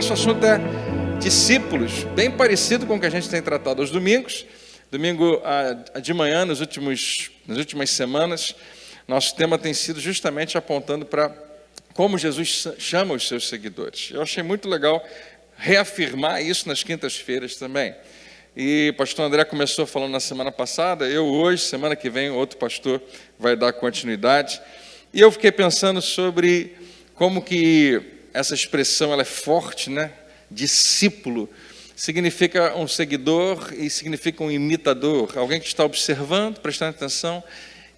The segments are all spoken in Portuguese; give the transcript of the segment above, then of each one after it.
nosso assunto é discípulos, bem parecido com o que a gente tem tratado aos domingos. Domingo de manhã, nas últimas semanas, nosso tema tem sido justamente apontando para como Jesus chama os seus seguidores. Eu achei muito legal reafirmar isso nas quintas-feiras também. E o pastor André começou falando na semana passada, eu hoje, semana que vem, outro pastor vai dar continuidade. E eu fiquei pensando sobre como que essa expressão ela é forte, né? Discípulo significa um seguidor e significa um imitador, alguém que está observando, prestando atenção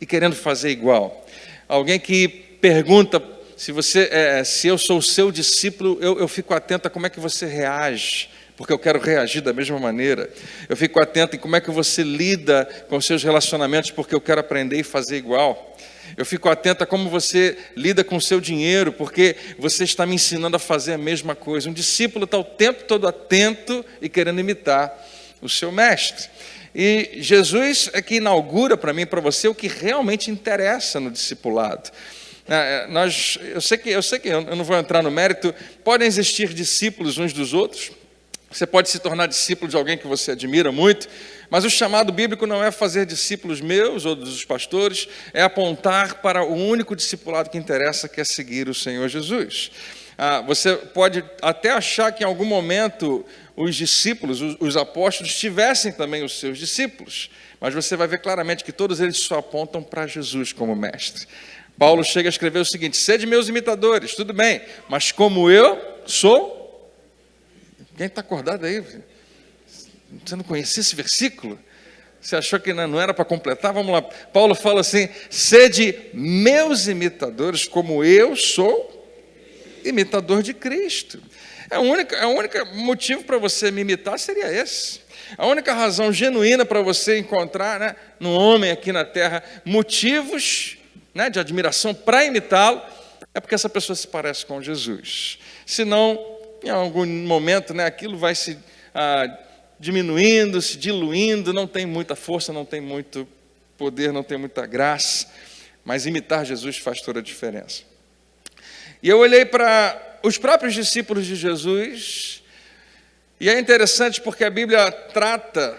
e querendo fazer igual. Alguém que pergunta se eu sou o seu discípulo, eu fico atento a como é que você reage, porque eu quero reagir da mesma maneira. Eu fico atento em como é que você lida com os seus relacionamentos, porque eu quero aprender e fazer igual. Eu fico atento a como você lida com o seu dinheiro, porque você está me ensinando a fazer a mesma coisa. Um discípulo está o tempo todo atento e querendo imitar o seu mestre. E Jesus é que inaugura para mim e para você o que realmente interessa no discipulado. Eu sei que eu não vou entrar no mérito, podem existir discípulos uns dos outros, você pode se tornar discípulo de alguém que você admira muito, mas o chamado bíblico não é fazer discípulos meus ou dos pastores, é apontar para o único discipulado que interessa, que é seguir o Senhor Jesus. Você pode até achar que em algum momento os discípulos, os apóstolos, tivessem também os seus discípulos, mas você vai ver claramente que todos eles só apontam para Jesus como mestre. Paulo chega a escrever o seguinte: sede meus imitadores, tudo bem, mas como eu sou... Quem está acordado aí? Você não conhecia esse versículo? Você achou que não era para completar? Vamos lá. Paulo fala assim: sede meus imitadores, como eu sou imitador de Cristo. O único motivo para você me imitar seria esse. A única razão genuína para você encontrar, né, no homem aqui na terra motivos, né, de admiração para imitá-lo, é porque essa pessoa se parece com Jesus. Senão, em algum momento, né, aquilo vai se diminuindo, se diluindo, não tem muita força, não tem muito poder, não tem muita graça, mas imitar Jesus faz toda a diferença. E eu olhei para os próprios discípulos de Jesus, e é interessante porque a Bíblia trata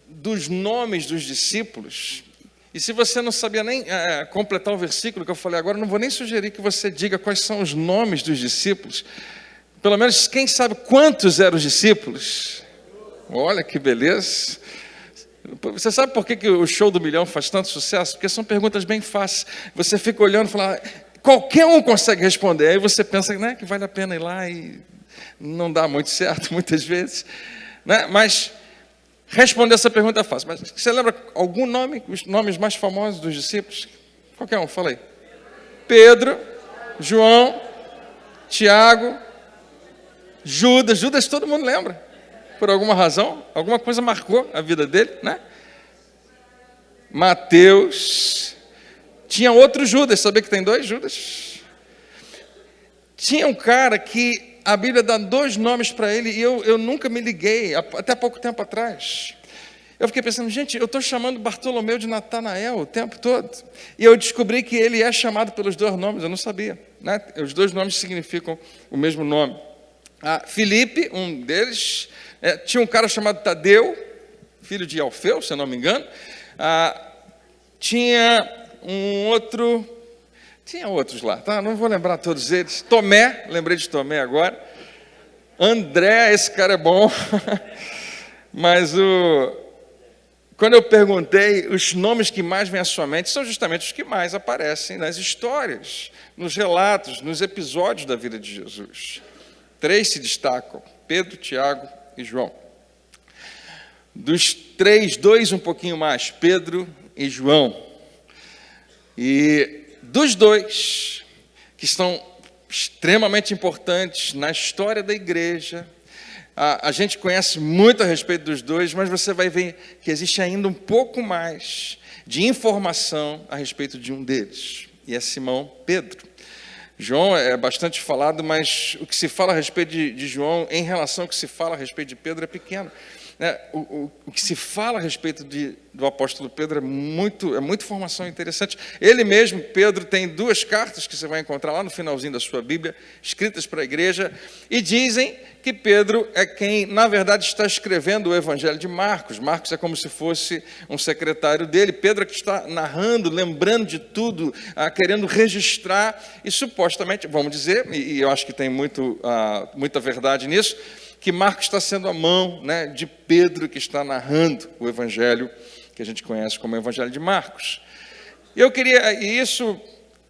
dos nomes dos discípulos, e se você não sabia nem completar o versículo que eu falei agora, não vou nem sugerir que você diga quais são os nomes dos discípulos. Pelo menos, quem sabe quantos eram os discípulos? Olha que beleza. Você sabe por que o show do milhão faz tanto sucesso? Porque são perguntas bem fáceis. Você fica olhando e fala, qualquer um consegue responder. Aí você pensa, né, que vale a pena ir lá e não dá muito certo, muitas vezes. Né? Mas responder essa pergunta é fácil. Mas você lembra algum nome, os nomes mais famosos dos discípulos? Qualquer um, fala aí. Pedro, João, Tiago, Judas todo mundo lembra, por alguma razão, alguma coisa marcou a vida dele, né? Mateus, tinha outro Judas, sabia que tem dois Judas? Tinha um cara que a Bíblia dá dois nomes para ele e eu nunca me liguei, até pouco tempo atrás. Eu fiquei pensando, gente, eu estou chamando Bartolomeu de Natanael o tempo todo. E eu descobri que ele é chamado pelos dois nomes, eu não sabia, né? Os dois nomes significam o mesmo nome. Filipe, um deles, tinha um cara chamado Tadeu, filho de Alfeu, se eu não me engano. Tinha um outro, tinha outros lá, tá? Não vou lembrar todos eles. Tomé, lembrei de Tomé agora. André, esse cara é bom. Mas quando eu perguntei, os nomes que mais vêm à sua mente são justamente os que mais aparecem nas histórias, nos relatos, nos episódios da vida de Jesus. 3 se destacam, Pedro, Tiago e João. Dos 3, 2 um pouquinho mais, Pedro e João. E dos 2, que estão extremamente importantes na história da igreja, a gente conhece muito a respeito dos 2, mas você vai ver que existe ainda um pouco mais de informação a respeito de um deles, e é Simão Pedro. João é bastante falado, mas o que se fala a respeito de João, em relação ao que se fala a respeito de Pedro, é pequeno. né, o que se fala a respeito do apóstolo Pedro é muita informação interessante. Ele mesmo, Pedro, tem 2 cartas que você vai encontrar lá no finalzinho da sua Bíblia, escritas para a igreja, e dizem que Pedro é quem, na verdade, está escrevendo o Evangelho de Marcos. Marcos é como se fosse um secretário dele. Pedro é que está narrando, lembrando de tudo, querendo registrar, e supostamente, vamos dizer, e eu acho que tem muita verdade nisso, que Marcos está sendo a mão, né, de Pedro, que está narrando o Evangelho, que a gente conhece como Evangelho de Marcos. E isso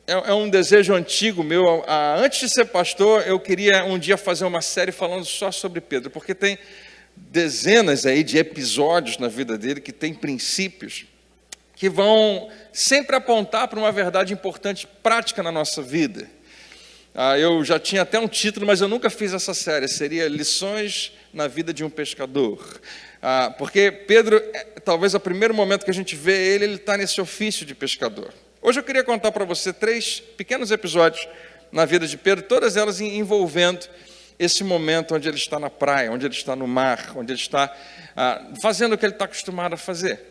é um desejo antigo meu. Antes de ser pastor, eu queria um dia fazer uma série falando só sobre Pedro, porque tem dezenas aí de episódios na vida dele que tem princípios que vão sempre apontar para uma verdade importante, prática na nossa vida. Eu já tinha até um título, mas eu nunca fiz essa série. Seria Lições na Vida de um Pescador. Porque Pedro, talvez o primeiro momento que a gente vê ele está nesse ofício de pescador. Hoje eu queria contar para você 3 pequenos episódios na vida de Pedro, todas elas envolvendo esse momento onde ele está na praia, onde ele está no mar, onde ele está fazendo o que ele está acostumado a fazer.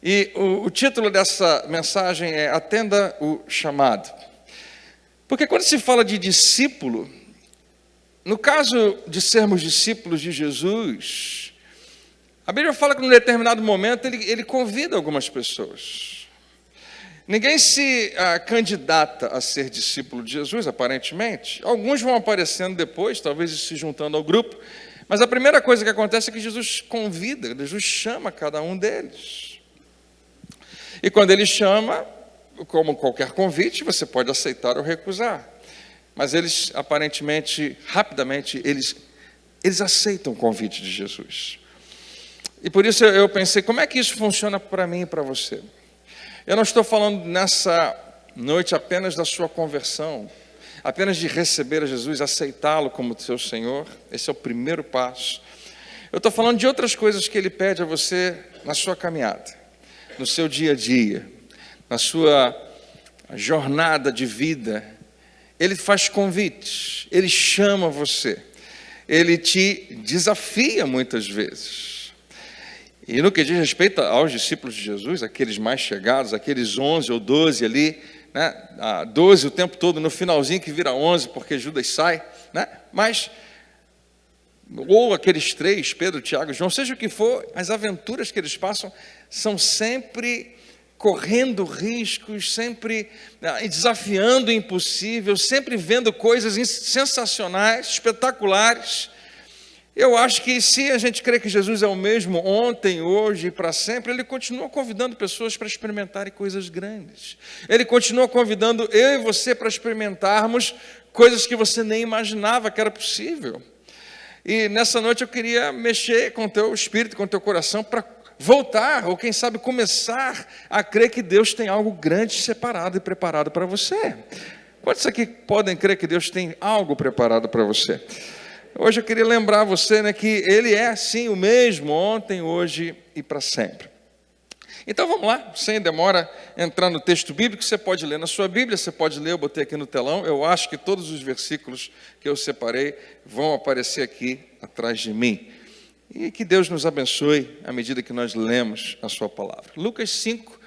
E o título dessa mensagem é Atenda o Chamado. Porque quando se fala de discípulo, no caso de sermos discípulos de Jesus, a Bíblia fala que num determinado momento ele convida algumas pessoas. Ninguém se candidata a ser discípulo de Jesus, aparentemente. Alguns vão aparecendo depois, talvez se juntando ao grupo, mas a primeira coisa que acontece é que Jesus convida, Jesus chama cada um deles. E quando ele chama, como qualquer convite, você pode aceitar ou recusar. Mas eles, aparentemente, rapidamente, eles aceitam o convite de Jesus. E por isso eu pensei, como é que isso funciona para mim e para você? Eu não estou falando nessa noite apenas da sua conversão, apenas de receber a Jesus, aceitá-lo como seu Senhor. Esse é o primeiro passo. Eu estou falando de outras coisas que Ele pede a você na sua caminhada, no seu dia a dia, na sua jornada de vida. Ele faz convites, Ele chama você, Ele te desafia muitas vezes. E no que diz respeito aos discípulos de Jesus, aqueles mais chegados, aqueles 11 ou 12 ali, né? 12 o tempo todo, no finalzinho que vira 11 porque Judas sai, né? Ou aqueles 3, Pedro, Tiago, João, seja o que for, as aventuras que eles passam são sempre correndo riscos, sempre desafiando o impossível, sempre vendo coisas sensacionais, espetaculares. Eu acho que se a gente crê que Jesus é o mesmo ontem, hoje e para sempre, Ele continua convidando pessoas para experimentarem coisas grandes. Ele continua convidando eu e você para experimentarmos coisas que você nem imaginava que era possível. E nessa noite eu queria mexer com o teu espírito, com o teu coração, para voltar, ou quem sabe começar a crer que Deus tem algo grande separado e preparado para você. Quantos aqui podem crer que Deus tem algo preparado para você? Hoje eu queria lembrar você, né, que Ele é sim o mesmo ontem, hoje e para sempre. Então vamos lá, sem demora, entrar no texto bíblico. Você pode ler na sua Bíblia, você pode ler, eu botei aqui no telão. Eu acho que todos os versículos que eu separei vão aparecer aqui atrás de mim. E que Deus nos abençoe à medida que nós lemos a sua palavra. Lucas 5,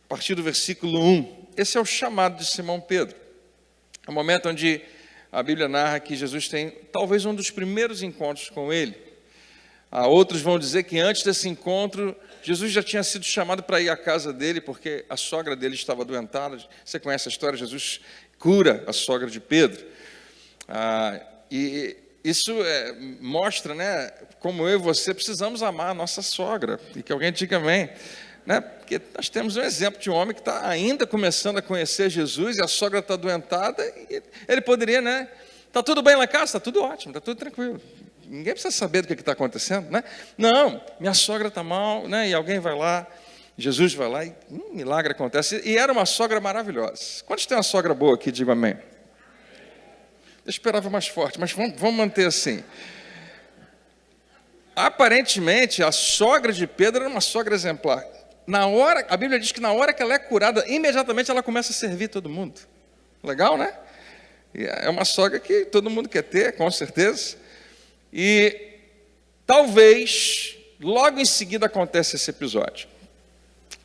a partir do versículo 1. Esse é o chamado de Simão Pedro. É o momento onde a Bíblia narra que Jesus tem talvez um dos primeiros encontros com ele. Outros vão dizer que antes desse encontro, Jesus já tinha sido chamado para ir à casa dele, porque a sogra dele estava adoentada. Você conhece a história, Jesus cura a sogra de Pedro. E isso mostra, né, como eu e você precisamos amar a nossa sogra. E que alguém diga amém. Né? Porque nós temos um exemplo de um homem que está ainda começando a conhecer Jesus e a sogra está adoentada. E ele poderia, né? Está tudo bem lá em casa? Está tudo ótimo, está tudo tranquilo. Ninguém precisa saber do que está acontecendo, né? Não, minha sogra está mal, né? E alguém vai lá, Jesus vai lá e um milagre acontece. E era uma sogra maravilhosa. Quantos tem uma sogra boa aqui? Diga amém. Eu esperava mais forte, mas vamos manter assim. Aparentemente, a sogra de Pedro era uma sogra exemplar. A Bíblia diz que na hora que ela é curada, imediatamente ela começa a servir todo mundo. Legal, né? E é uma sogra que todo mundo quer ter, com certeza. E talvez logo em seguida acontece esse episódio.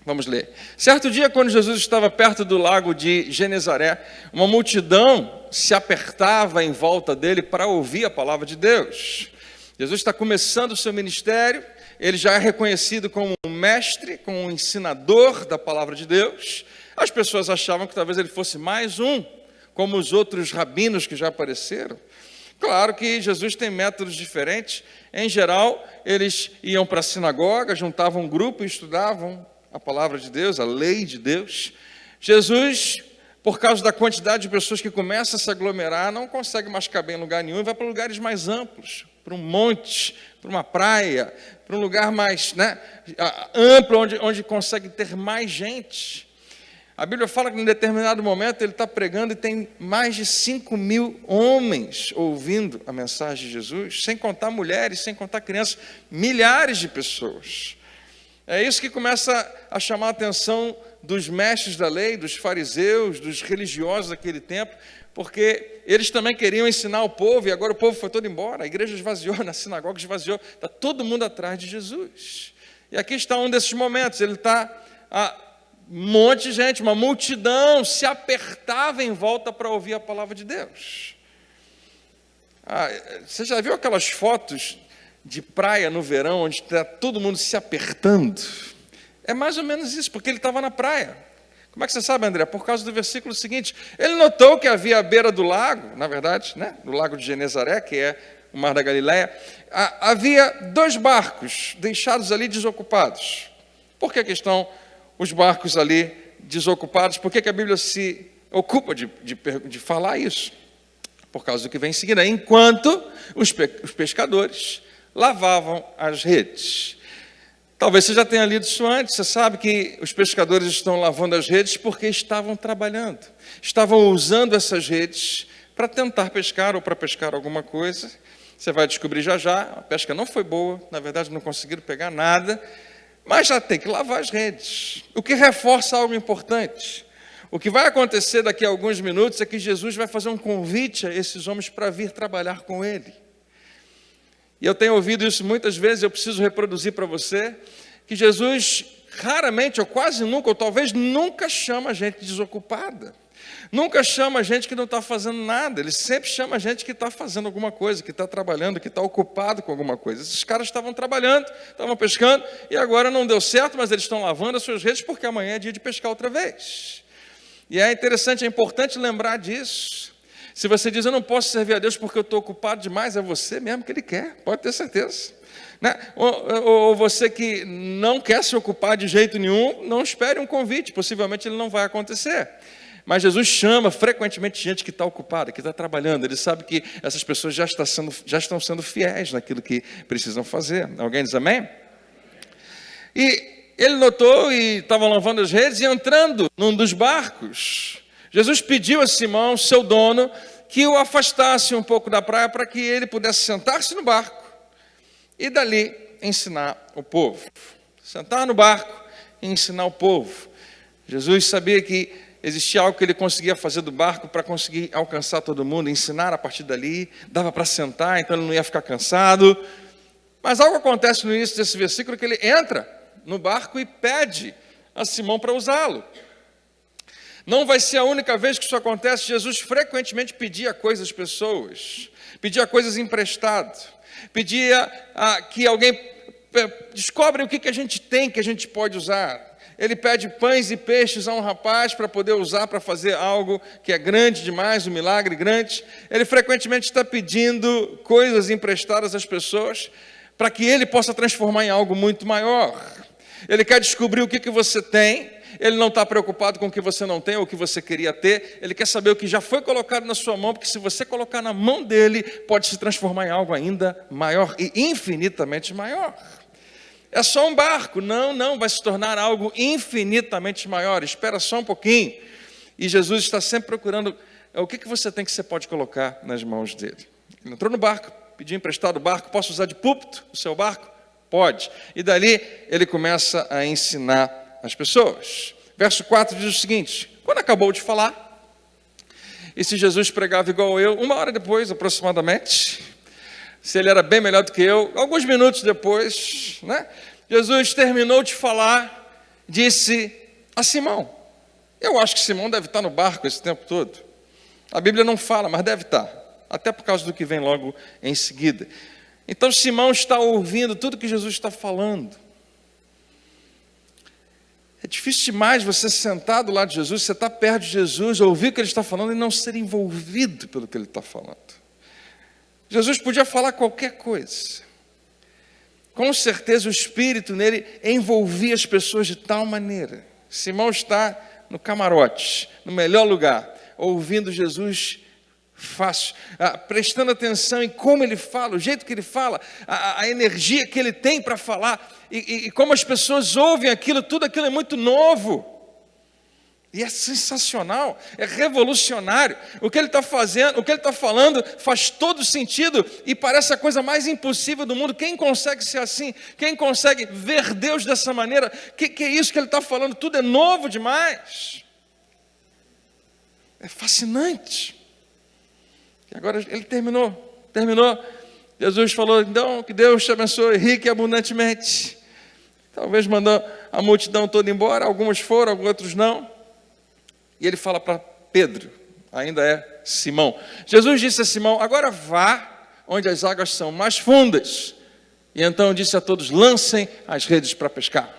Vamos ler. Certo dia, quando Jesus estava perto do lago de Genezaré, uma multidão se apertava em volta dele para ouvir a palavra de Deus. Jesus está começando o seu ministério, ele já é reconhecido como um mestre, como um ensinador da palavra de Deus. As pessoas achavam que talvez ele fosse mais um, como os outros rabinos que já apareceram. Claro que Jesus tem métodos diferentes. Em geral, eles iam para a sinagoga, juntavam um grupo e estudavam a palavra de Deus, a lei de Deus. Jesus, por causa da quantidade de pessoas que começam a se aglomerar, não consegue mais caber em lugar nenhum e vai para lugares mais amplos, para um monte, para uma praia, para um lugar mais amplo, onde consegue ter mais gente. A Bíblia fala que em determinado momento ele está pregando e tem mais de 5.000 homens ouvindo a mensagem de Jesus, sem contar mulheres, sem contar crianças, milhares de pessoas. É isso que começa a chamar a atenção dos mestres da lei, dos fariseus, dos religiosos daquele tempo, porque eles também queriam ensinar o povo, e agora o povo foi todo embora, a igreja esvaziou, na sinagoga esvaziou, está todo mundo atrás de Jesus. E aqui está um desses momentos, ele está, um monte de gente, uma multidão se apertava em volta para ouvir a palavra de Deus. Você já viu aquelas fotos de praia no verão, onde está todo mundo se apertando? É mais ou menos isso, porque ele estava na praia. Como é que você sabe, André? Por causa do versículo seguinte. Ele notou que havia à beira do lago, na verdade, no lago de Genezaré, que é o mar da Galileia, havia 2 barcos deixados ali desocupados. Por que estão os barcos ali desocupados? Por que a Bíblia se ocupa de falar isso? Por causa do que vem em seguida. Enquanto os pescadores lavavam as redes. Talvez você já tenha lido isso antes. Você sabe que os pescadores estão lavando as redes porque estavam trabalhando. Estavam usando essas redes para tentar pescar ou para pescar alguma coisa. Você vai descobrir já já. A pesca não foi boa. Na verdade, não conseguiram pegar nada. Mas já tem que lavar as redes. O que reforça algo importante. O que vai acontecer daqui a alguns minutos é que Jesus vai fazer um convite a esses homens para vir trabalhar com ele. E eu tenho ouvido isso muitas vezes, eu preciso reproduzir para você, que Jesus raramente, ou quase nunca, ou talvez nunca chama gente desocupada. Nunca chama gente que não está fazendo nada. Ele sempre chama gente que está fazendo alguma coisa, que está trabalhando, que está ocupado com alguma coisa. Esses caras estavam trabalhando, estavam pescando, e agora não deu certo, mas eles estão lavando as suas redes, porque amanhã é dia de pescar outra vez. E é interessante, é importante lembrar disso. Se você diz, eu não posso servir a Deus porque eu estou ocupado demais, é você mesmo que Ele quer, pode ter certeza. Ou você que não quer se ocupar de jeito nenhum, não espere um convite, possivelmente ele não vai acontecer. Mas Jesus chama frequentemente gente que está ocupada, que está trabalhando. Ele sabe que essas pessoas já estão sendo fiéis naquilo que precisam fazer. Alguém diz amém? E ele notou e estava lavando as redes e entrando num dos barcos. Jesus pediu a Simão, seu dono, que o afastasse um pouco da praia para que ele pudesse sentar-se no barco e dali ensinar o povo. Sentar no barco e ensinar o povo. Jesus sabia que existia algo que ele conseguia fazer do barco para conseguir alcançar todo mundo, ensinar a partir dali, dava para sentar, então ele não ia ficar cansado. Mas algo acontece no início desse versículo que ele entra no barco e pede a Simão para usá-lo. Não vai ser a única vez que isso acontece. Jesus frequentemente pedia coisas às pessoas, pedia coisas emprestado, pedia que alguém descobre o que a gente tem, que a gente pode usar. Ele pede pães e peixes a um rapaz para poder usar para fazer algo que é grande demais, um milagre grande. Ele frequentemente está pedindo coisas emprestadas às pessoas para que ele possa transformar em algo muito maior. Ele quer descobrir o que você tem. Ele não está preocupado com o que você não tem ou o que você queria ter. Ele quer saber o que já foi colocado na sua mão, porque se você colocar na mão dele, pode se transformar em algo ainda maior e infinitamente maior. É só um barco? Não, vai se tornar algo infinitamente maior. Espera só um pouquinho. E Jesus está sempre procurando o que você tem que você pode colocar nas mãos dele. Ele entrou no barco, pediu emprestado o barco. Posso usar de púlpito o seu barco? Pode. E dali ele começa a ensinar as pessoas. Verso 4 diz o seguinte: quando acabou de falar, e se Jesus pregava igual eu, 1 hora depois aproximadamente, se ele era bem melhor do que eu. Alguns minutos depois, né, Jesus terminou de falar, disse a Simão. Eu acho que Simão deve estar no barco esse tempo todo. A Bíblia não fala, mas deve estar, até por causa do que vem logo em seguida. Então Simão está ouvindo tudo que Jesus está falando. É difícil demais você sentar do lado de Jesus, você está perto de Jesus, ouvir o que ele está falando e não ser envolvido pelo que ele está falando. Jesus podia falar qualquer coisa. Com certeza o Espírito nele envolvia as pessoas de tal maneira. Simão está no camarote, no melhor lugar, ouvindo Jesus fácil, prestando atenção em como ele fala, o jeito que ele fala, a energia que ele tem para falar, e como as pessoas ouvem aquilo, tudo aquilo é muito novo. E é sensacional, é revolucionário. O que ele está fazendo, o que ele está falando faz todo sentido e parece a coisa mais impossível do mundo. Quem consegue ser assim? Quem consegue ver Deus dessa maneira? Que é isso que ele está falando? Tudo é novo demais. É fascinante. E agora ele terminou. Jesus falou, então, que Deus te abençoe rica e abundantemente. Talvez mandou a multidão toda embora, alguns foram, outros não. E ele fala para Pedro, ainda é Simão. Jesus disse a Simão, agora vá onde as águas são mais fundas. E então disse a todos, lancem as redes para pescar.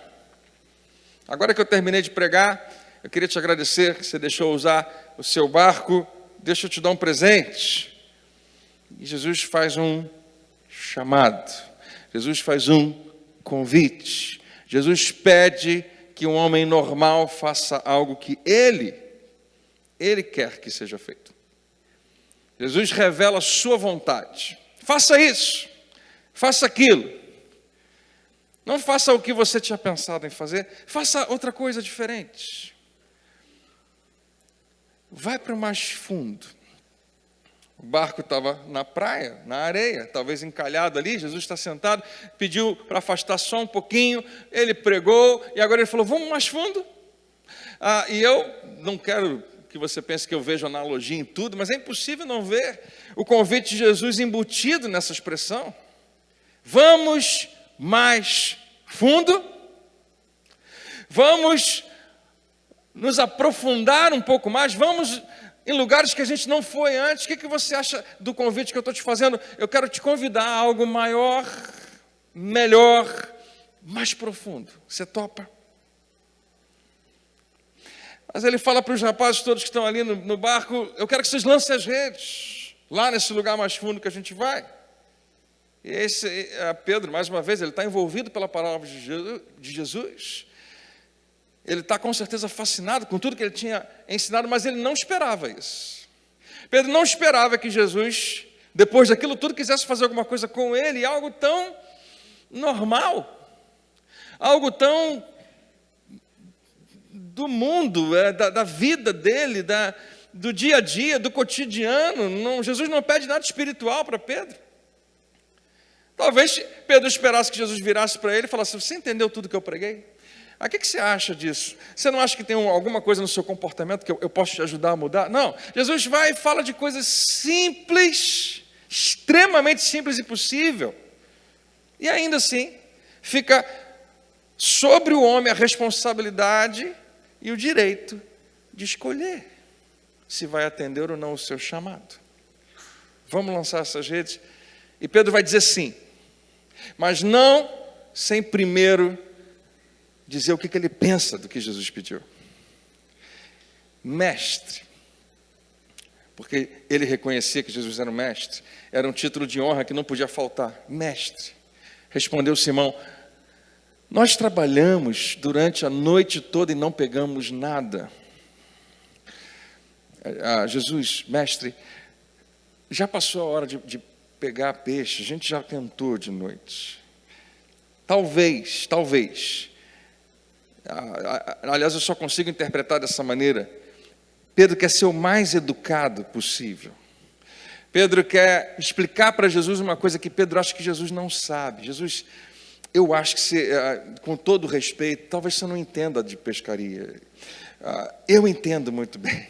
Agora que eu terminei de pregar, eu queria te agradecer que você deixou usar o seu barco. Deixa eu te dar um presente. E Jesus faz um chamado. Jesus faz um convite. Jesus pede que um homem normal faça algo que Ele quer que seja feito. Jesus revela a sua vontade. Faça isso, faça aquilo. Não faça o que você tinha pensado em fazer, faça outra coisa diferente. Vai para o mais fundo. O barco estava na praia, na areia, talvez encalhado ali. Jesus está sentado, pediu para afastar só um pouquinho. Ele pregou e agora ele falou, vamos mais fundo? E eu não quero que você pense que eu vejo analogia em tudo, mas é impossível não ver o convite de Jesus embutido nessa expressão. Vamos mais fundo? Vamos nos aprofundar um pouco mais? Vamos em lugares que a gente não foi antes? O que você acha do convite que eu estou te fazendo? Eu quero te convidar a algo maior, melhor, mais profundo. Você topa? Mas ele fala para os rapazes todos que estão ali no barco, eu quero que vocês lancem as redes, lá nesse lugar mais fundo que a gente vai. E esse Pedro, mais uma vez, ele está envolvido pela palavra de Jesus. Ele está com certeza fascinado com tudo que ele tinha ensinado, mas ele não esperava isso. Pedro não esperava que Jesus, depois daquilo tudo, quisesse fazer alguma coisa com ele, algo tão normal, algo tão do mundo, da vida dele, do dia a dia, do cotidiano. Jesus não pede nada espiritual para Pedro. Talvez Pedro esperasse que Jesus virasse para ele e falasse, você entendeu tudo que eu preguei? O que você acha disso? Você não acha que tem alguma coisa no seu comportamento que eu posso te ajudar a mudar? Não, Jesus vai e fala de coisas simples, extremamente simples e possível. E ainda assim, fica sobre o homem a responsabilidade e o direito de escolher se vai atender ou não o seu chamado. Vamos lançar essas redes? E Pedro vai dizer sim, mas não sem primeiro dizer o que ele pensa do que Jesus pediu. Mestre, porque ele reconhecia que Jesus era um mestre, era um título de honra que não podia faltar. Mestre, respondeu Simão, nós trabalhamos durante a noite toda e não pegamos nada. Jesus, mestre, já passou a hora de pegar peixe, a gente já tentou de noite. Talvez, aliás, eu só consigo interpretar dessa maneira. Pedro quer ser o mais educado possível. Pedro quer explicar para Jesus uma coisa que Pedro acha que Jesus não sabe. Jesus, eu acho que você, com todo respeito, talvez você não entenda de pescaria. Eu entendo muito bem.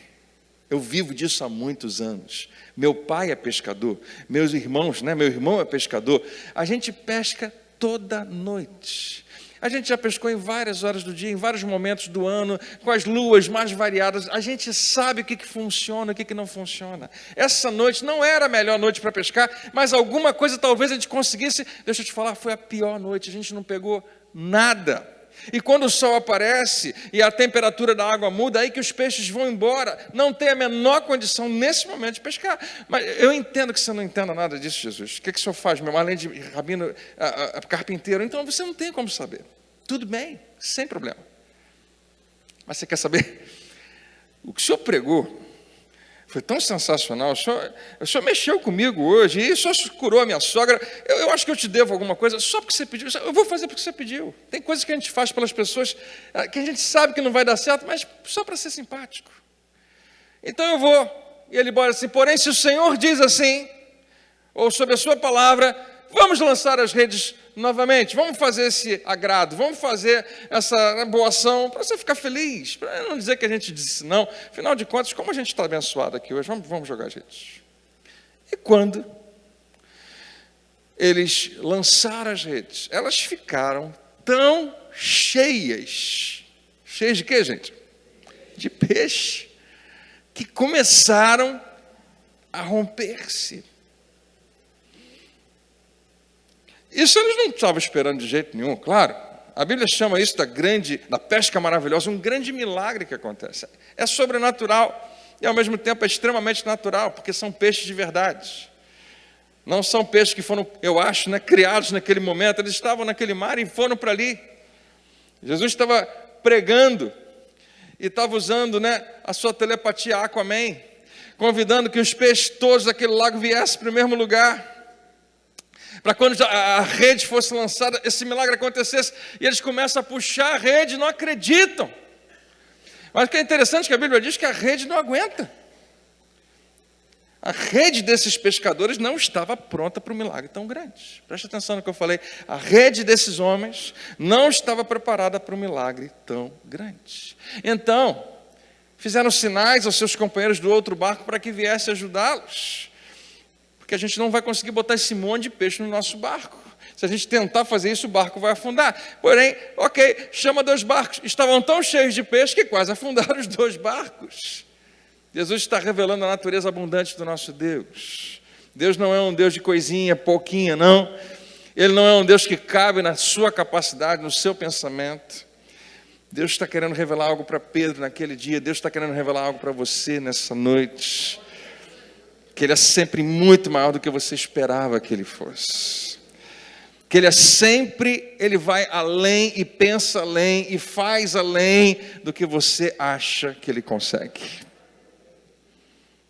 Eu vivo disso há muitos anos. Meu pai é pescador, meus irmãos, meu irmão é pescador. A gente pesca toda noite. A gente já pescou em várias horas do dia, em vários momentos do ano, com as luas mais variadas. A gente sabe o que funciona, o que não funciona. Essa noite não era a melhor noite para pescar, mas alguma coisa talvez a gente conseguisse. Deixa eu te falar, foi a pior noite, a gente não pegou nada. E quando o sol aparece e a temperatura da água muda, aí que os peixes vão embora. Não tem a menor condição nesse momento de pescar. Mas eu entendo que você não entenda nada disso, Jesus. O que o senhor faz, meu? Além de rabino, carpinteiro, então você não tem como saber. Tudo bem, sem problema. Mas você quer saber? O que o senhor pregou foi tão sensacional. O senhor mexeu comigo hoje, e o senhor curou a minha sogra. Eu acho que eu te devo alguma coisa, só porque você pediu. Eu vou fazer porque você pediu. Tem coisas que a gente faz pelas pessoas, que a gente sabe que não vai dar certo, mas só para ser simpático. Então eu vou. E ele bora assim, porém, se o Senhor diz assim, ou sobre a sua palavra, vamos lançar as redes novamente, vamos fazer esse agrado, vamos fazer essa boa ação, para você ficar feliz, para não dizer que a gente disse não. Afinal de contas, como a gente está abençoado aqui hoje, vamos jogar as redes. E quando eles lançaram as redes, elas ficaram tão cheias. Cheias de quê, gente? De peixe, que começaram a romper-se. Isso eles não estavam esperando de jeito nenhum, claro. A Bíblia chama isso da pesca maravilhosa, um grande milagre que acontece. É sobrenatural e ao mesmo tempo é extremamente natural, porque são peixes de verdade. Não são peixes que foram, eu acho, criados naquele momento. Eles estavam naquele mar e foram para ali. Jesus estava pregando e estava usando a sua telepatia Aquaman, convidando que os peixes todos daquele lago viessem para o mesmo lugar, para quando a rede fosse lançada, esse milagre acontecesse, e eles começam a puxar a rede, não acreditam. Mas o que é interessante é que a Bíblia diz que a rede não aguenta. A rede desses pescadores não estava pronta para um milagre tão grande. Preste atenção no que eu falei. A rede desses homens não estava preparada para um milagre tão grande. Então, fizeram sinais aos seus companheiros do outro barco para que viesse ajudá-los. Porque a gente não vai conseguir botar esse monte de peixe no nosso barco. Se a gente tentar fazer isso, o barco vai afundar. Porém, ok, chama 2 barcos. Estavam tão cheios de peixe que quase afundaram os 2 barcos. Jesus está revelando a natureza abundante do nosso Deus. Deus não é um Deus de coisinha, pouquinha, não. Ele não é um Deus que cabe na sua capacidade, no seu pensamento. Deus está querendo revelar algo para Pedro naquele dia. Deus está querendo revelar algo para você nessa noite. Que Ele é sempre muito maior do que você esperava que Ele fosse. Que Ele vai além e pensa além e faz além do que você acha que Ele consegue.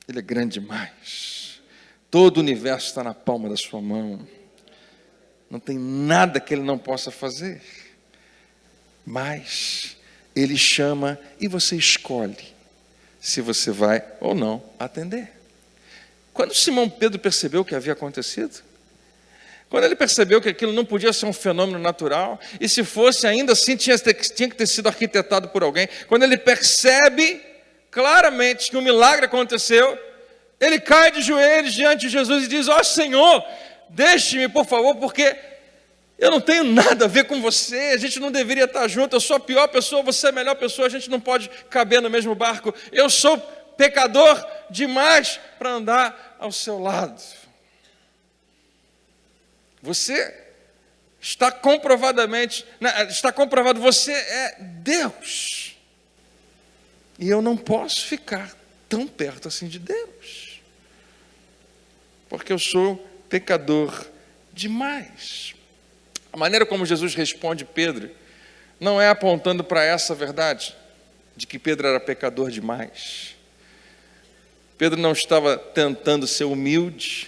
Ele é grande demais. Todo o universo está na palma da sua mão. Não tem nada que Ele não possa fazer. Mas Ele chama e você escolhe se você vai ou não atender. Quando Simão Pedro percebeu o que havia acontecido, quando ele percebeu que aquilo não podia ser um fenômeno natural, e se fosse ainda assim tinha que ter sido arquitetado por alguém, quando ele percebe claramente que um milagre aconteceu, ele cai de joelhos diante de Jesus e diz: ó Senhor, deixe-me por favor, porque eu não tenho nada a ver com você, a gente não deveria estar junto, eu sou a pior pessoa, você é a melhor pessoa, a gente não pode caber no mesmo barco, eu sou pecador demais para andar ao seu lado. Você está comprovado, você é Deus. E eu não posso ficar tão perto assim de Deus, porque eu sou pecador demais. A maneira como Jesus responde Pedro não é apontando para essa verdade de que Pedro era pecador demais. Pedro não estava tentando ser humilde.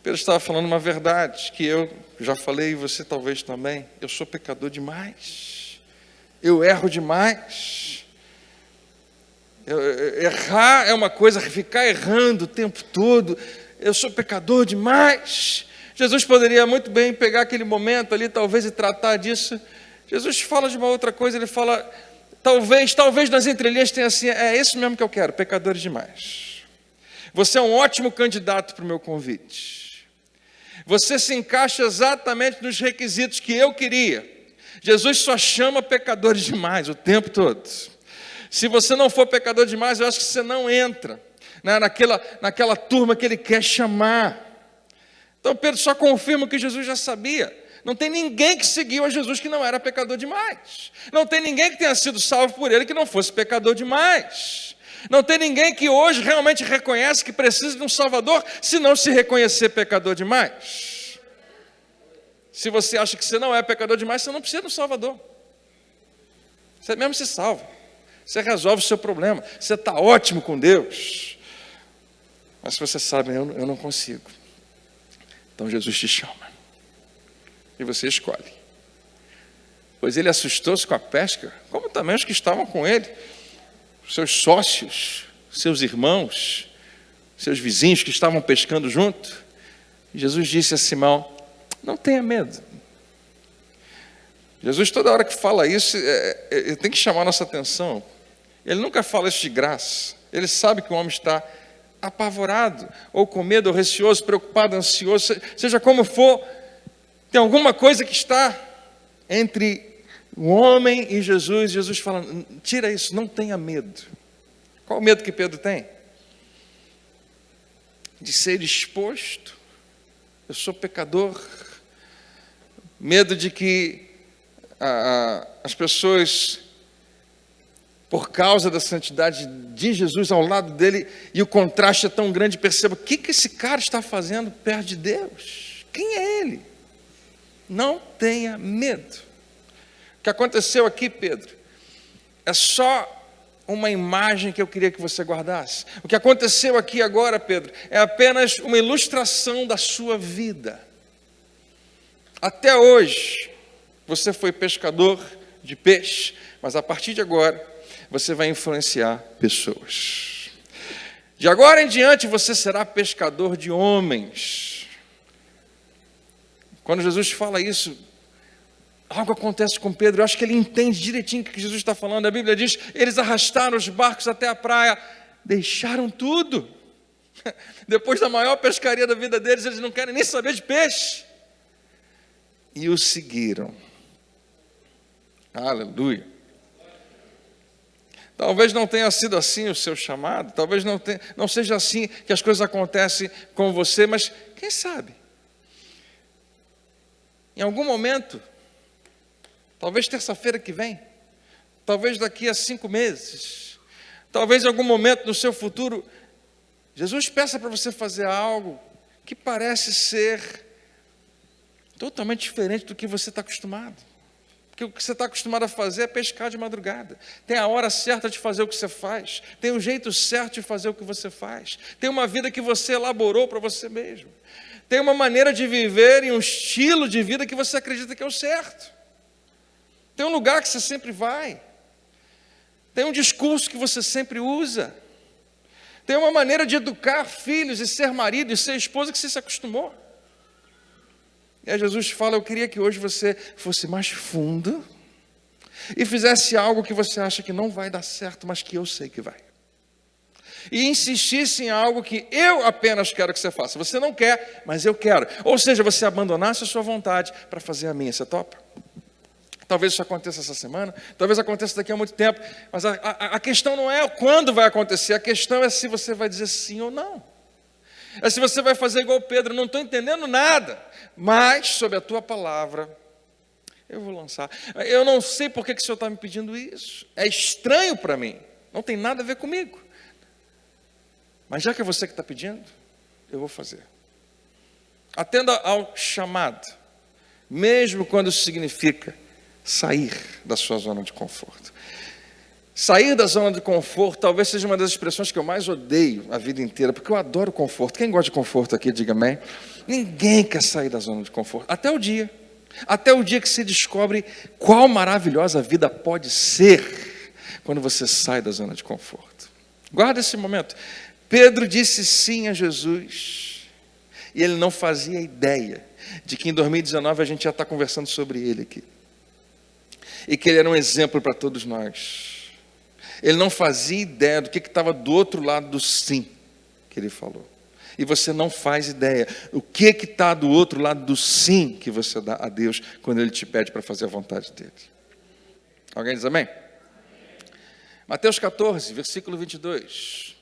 Pedro estava falando uma verdade que eu já falei e você talvez também. Eu sou pecador demais. Eu erro demais. Errar é uma coisa, ficar errando o tempo todo. Eu sou pecador demais. Jesus poderia muito bem pegar aquele momento ali, talvez, e tratar disso. Jesus fala de uma outra coisa, ele fala: Talvez nas entrelinhas tenha assim, é isso mesmo que eu quero, pecadores demais. Você é um ótimo candidato para o meu convite. Você se encaixa exatamente nos requisitos que eu queria. Jesus só chama pecadores demais o tempo todo. Se você não for pecador demais, eu acho que você não entra, né, naquela turma que ele quer chamar. Então Pedro só confirma o que Jesus já sabia. Não tem ninguém que seguiu a Jesus que não era pecador demais. Não tem ninguém que tenha sido salvo por ele que não fosse pecador demais. Não tem ninguém que hoje realmente reconhece que precisa de um Salvador, se não se reconhecer pecador demais. Se você acha que você não é pecador demais, você não precisa de um Salvador. Você mesmo se salva. Você resolve o seu problema. Você está ótimo com Deus. Mas se você sabe, eu não consigo. Então Jesus te chama. E você escolhe. Pois ele assustou-se com a pesca, como também os que estavam com ele. Seus sócios, seus irmãos, seus vizinhos que estavam pescando junto. E Jesus disse a Simão, não tenha medo. Jesus toda hora que fala isso, ele tem que chamar a nossa atenção. Ele nunca fala isso de graça. Ele sabe que o homem está apavorado, ou com medo, ou receoso, preocupado, ansioso, seja como for, tem alguma coisa que está entre o homem e Jesus. Jesus fala, tira isso, não tenha medo. Qual o medo que Pedro tem? De ser exposto. Eu sou pecador. Medo de que as pessoas, por causa da santidade de Jesus ao lado dele, e o contraste é tão grande, perceba, o que esse cara está fazendo perto de Deus? Quem é ele? Não tenha medo. O que aconteceu aqui, Pedro, é só uma imagem que eu queria que você guardasse. O que aconteceu aqui agora, Pedro, é apenas uma ilustração da sua vida. Até hoje, você foi pescador de peixe, mas a partir de agora, você vai influenciar pessoas. De agora em diante, você será pescador de homens. Quando Jesus fala isso, algo acontece com Pedro. Eu acho que ele entende direitinho o que Jesus está falando. A Bíblia diz, eles arrastaram os barcos até a praia, deixaram tudo. Depois da maior pescaria da vida deles, eles não querem nem saber de peixe. E o seguiram. Aleluia. Talvez não tenha sido assim o seu chamado, talvez não seja assim que as coisas acontecem com você, mas quem sabe? Em algum momento, talvez terça-feira que vem, talvez daqui a 5 meses, talvez em algum momento no seu futuro, Jesus peça para você fazer algo que parece ser totalmente diferente do que você está acostumado. Porque o que você está acostumado a fazer é pescar de madrugada. Tem a hora certa de fazer o que você faz. Tem o jeito certo de fazer o que você faz. Tem uma vida que você elaborou para você mesmo. Tem uma maneira de viver e um estilo de vida que você acredita que é o certo. Tem um lugar que você sempre vai. Tem um discurso que você sempre usa. Tem uma maneira de educar filhos e ser marido e ser esposa que você se acostumou. E aí Jesus fala, eu queria que hoje você fosse mais fundo e fizesse algo que você acha que não vai dar certo, mas que eu sei que vai. E insistisse em algo que eu apenas quero que você faça. Você não quer, mas eu quero. Ou seja, você abandonasse a sua vontade para fazer a minha. Você topa? Talvez isso aconteça essa semana, talvez aconteça daqui a muito tempo. Mas a questão não é quando vai acontecer, a questão é se você vai dizer sim ou não. É se você vai fazer igual Pedro, não estou entendendo nada, mas sob a tua palavra, eu vou lançar. Eu não sei por que o Senhor está me pedindo isso, é estranho para mim, não tem nada a ver comigo. Mas já que é você que está pedindo, eu vou fazer. Atenda ao chamado, mesmo quando isso significa sair da sua zona de conforto. Sair da zona de conforto talvez seja uma das expressões que eu mais odeio a vida inteira, porque eu adoro conforto. Quem gosta de conforto aqui, diga amém. Ninguém quer sair da zona de conforto, até o dia que se descobre qual maravilhosa vida pode ser quando você sai da zona de conforto. Guarda esse momento. Pedro disse sim a Jesus, e ele não fazia ideia de que em 2019 a gente já está conversando sobre ele aqui, e que ele era um exemplo para todos nós. Ele não fazia ideia do que estava do outro lado do sim que ele falou. E você não faz ideia o que está do outro lado do sim que você dá a Deus quando Ele te pede para fazer a vontade dEle. Alguém diz amém? Mateus 14, versículo 22.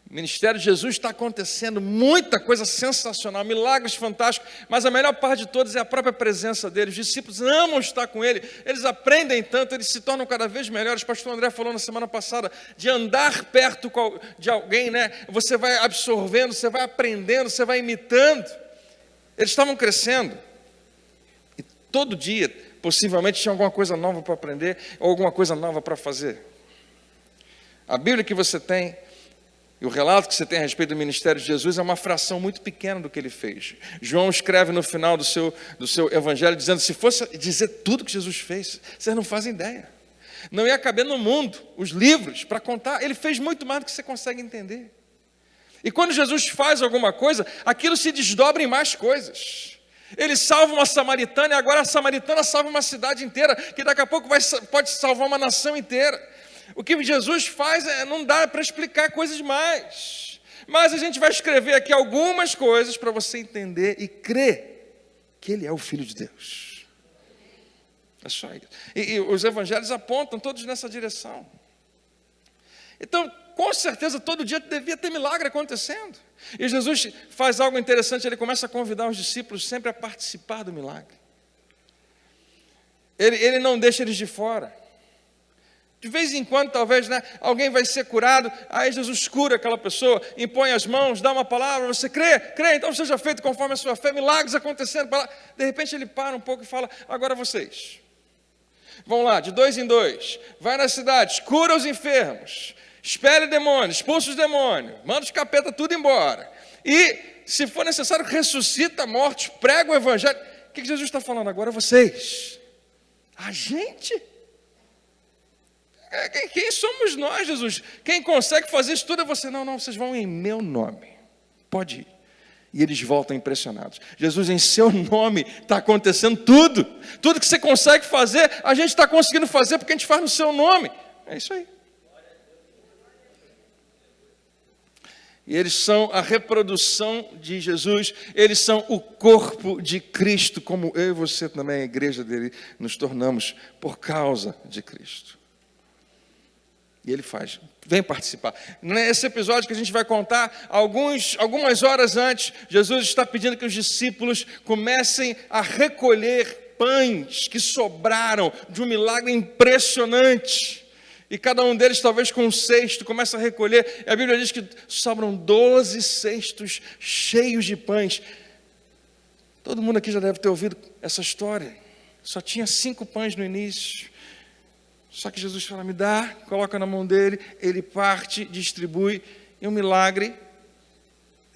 O ministério de Jesus está acontecendo muita coisa sensacional, milagres fantásticos, mas a melhor parte de todos é a própria presença dele. Os discípulos amam estar com ele, eles aprendem tanto, eles se tornam cada vez melhores. O pastor André falou na semana passada de andar perto de alguém, né? Você vai absorvendo, você vai aprendendo, você vai imitando. Eles estavam crescendo e todo dia, possivelmente, tinha alguma coisa nova para aprender ou alguma coisa nova para fazer. A Bíblia que você tem e o relato que você tem a respeito do ministério de Jesus é uma fração muito pequena do que ele fez. João escreve no final do seu evangelho dizendo, se fosse dizer tudo que Jesus fez, vocês não fazem ideia. Não ia caber no mundo os livros para contar. Ele fez muito mais do que você consegue entender. E quando Jesus faz alguma coisa, aquilo se desdobra em mais coisas. Ele salva uma samaritana e agora a samaritana salva uma cidade inteira, que daqui a pouco pode salvar uma nação inteira. O que Jesus faz não dá para explicar coisas demais. Mas a gente vai escrever aqui algumas coisas para você entender e crer que Ele é o Filho de Deus. É só isso. E os evangelhos apontam todos nessa direção. Então, com certeza, todo dia devia ter milagre acontecendo. E Jesus faz algo interessante, ele começa a convidar os discípulos sempre a participar do milagre. Ele não deixa eles de fora. De vez em quando, talvez, né, alguém vai ser curado, aí Jesus cura aquela pessoa, impõe as mãos, dá uma palavra, você crê, então seja feito conforme a sua fé, milagres acontecendo. De repente ele para um pouco e fala, agora vocês, vão lá, de 2 em 2, vai nas cidades, cura os enfermos, expele demônios, expulsa os demônios, manda os capeta tudo embora. E, se for necessário, ressuscita mortos, prega o evangelho. O que Jesus está falando agora? Vocês, a gente... Quem somos nós, Jesus? Quem consegue fazer isso tudo é você. Não, vocês vão em meu nome. Pode ir. E eles voltam impressionados. Jesus, em seu nome está acontecendo tudo. Tudo que você consegue fazer, a gente está conseguindo fazer porque a gente faz no seu nome. É isso aí. E eles são a reprodução de Jesus. Eles são o corpo de Cristo, como eu e você também, a igreja dele, nos tornamos por causa de Cristo. E ele faz, vem participar. Nesse episódio que a gente vai contar, algumas horas antes, Jesus está pedindo que os discípulos comecem a recolher pães que sobraram de um milagre impressionante. E cada um deles, talvez com um cesto, começa a recolher. E a Bíblia diz que sobram 12 cestos cheios de pães. Todo mundo aqui já deve ter ouvido essa história. Só tinha 5 pães no início. Só que Jesus fala, me dá, coloca na mão dele, ele parte, distribui, e um milagre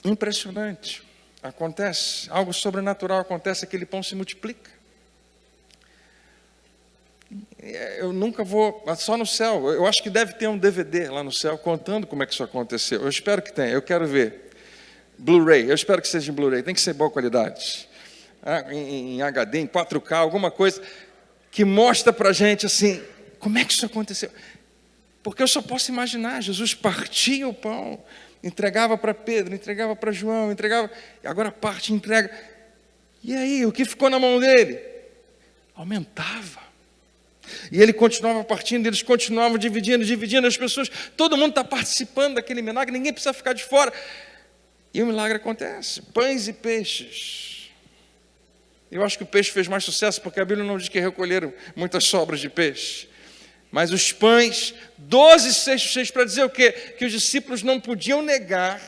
impressionante acontece, algo sobrenatural acontece, aquele pão se multiplica. Eu nunca vou, só no céu, eu acho que deve ter um DVD lá no céu contando como é que isso aconteceu. Eu espero que tenha, eu quero ver. Blu-ray, eu espero que seja em Blu-ray, tem que ser boa qualidade. Em HD, em 4K, alguma coisa que mostra pra gente assim, como é que isso aconteceu? Porque eu só posso imaginar, Jesus partia o pão, entregava para Pedro, entregava para João, entregava, agora parte e entrega. E aí, o que ficou na mão dele? Aumentava. E ele continuava partindo, eles continuavam dividindo, as pessoas, todo mundo está participando daquele milagre, ninguém precisa ficar de fora. E o milagre acontece, pães e peixes. Eu acho que o peixe fez mais sucesso, porque a Bíblia não diz que recolheram muitas sobras de peixe. Mas os pães, 12 cestos cheios, para dizer o quê? Que os discípulos não podiam negar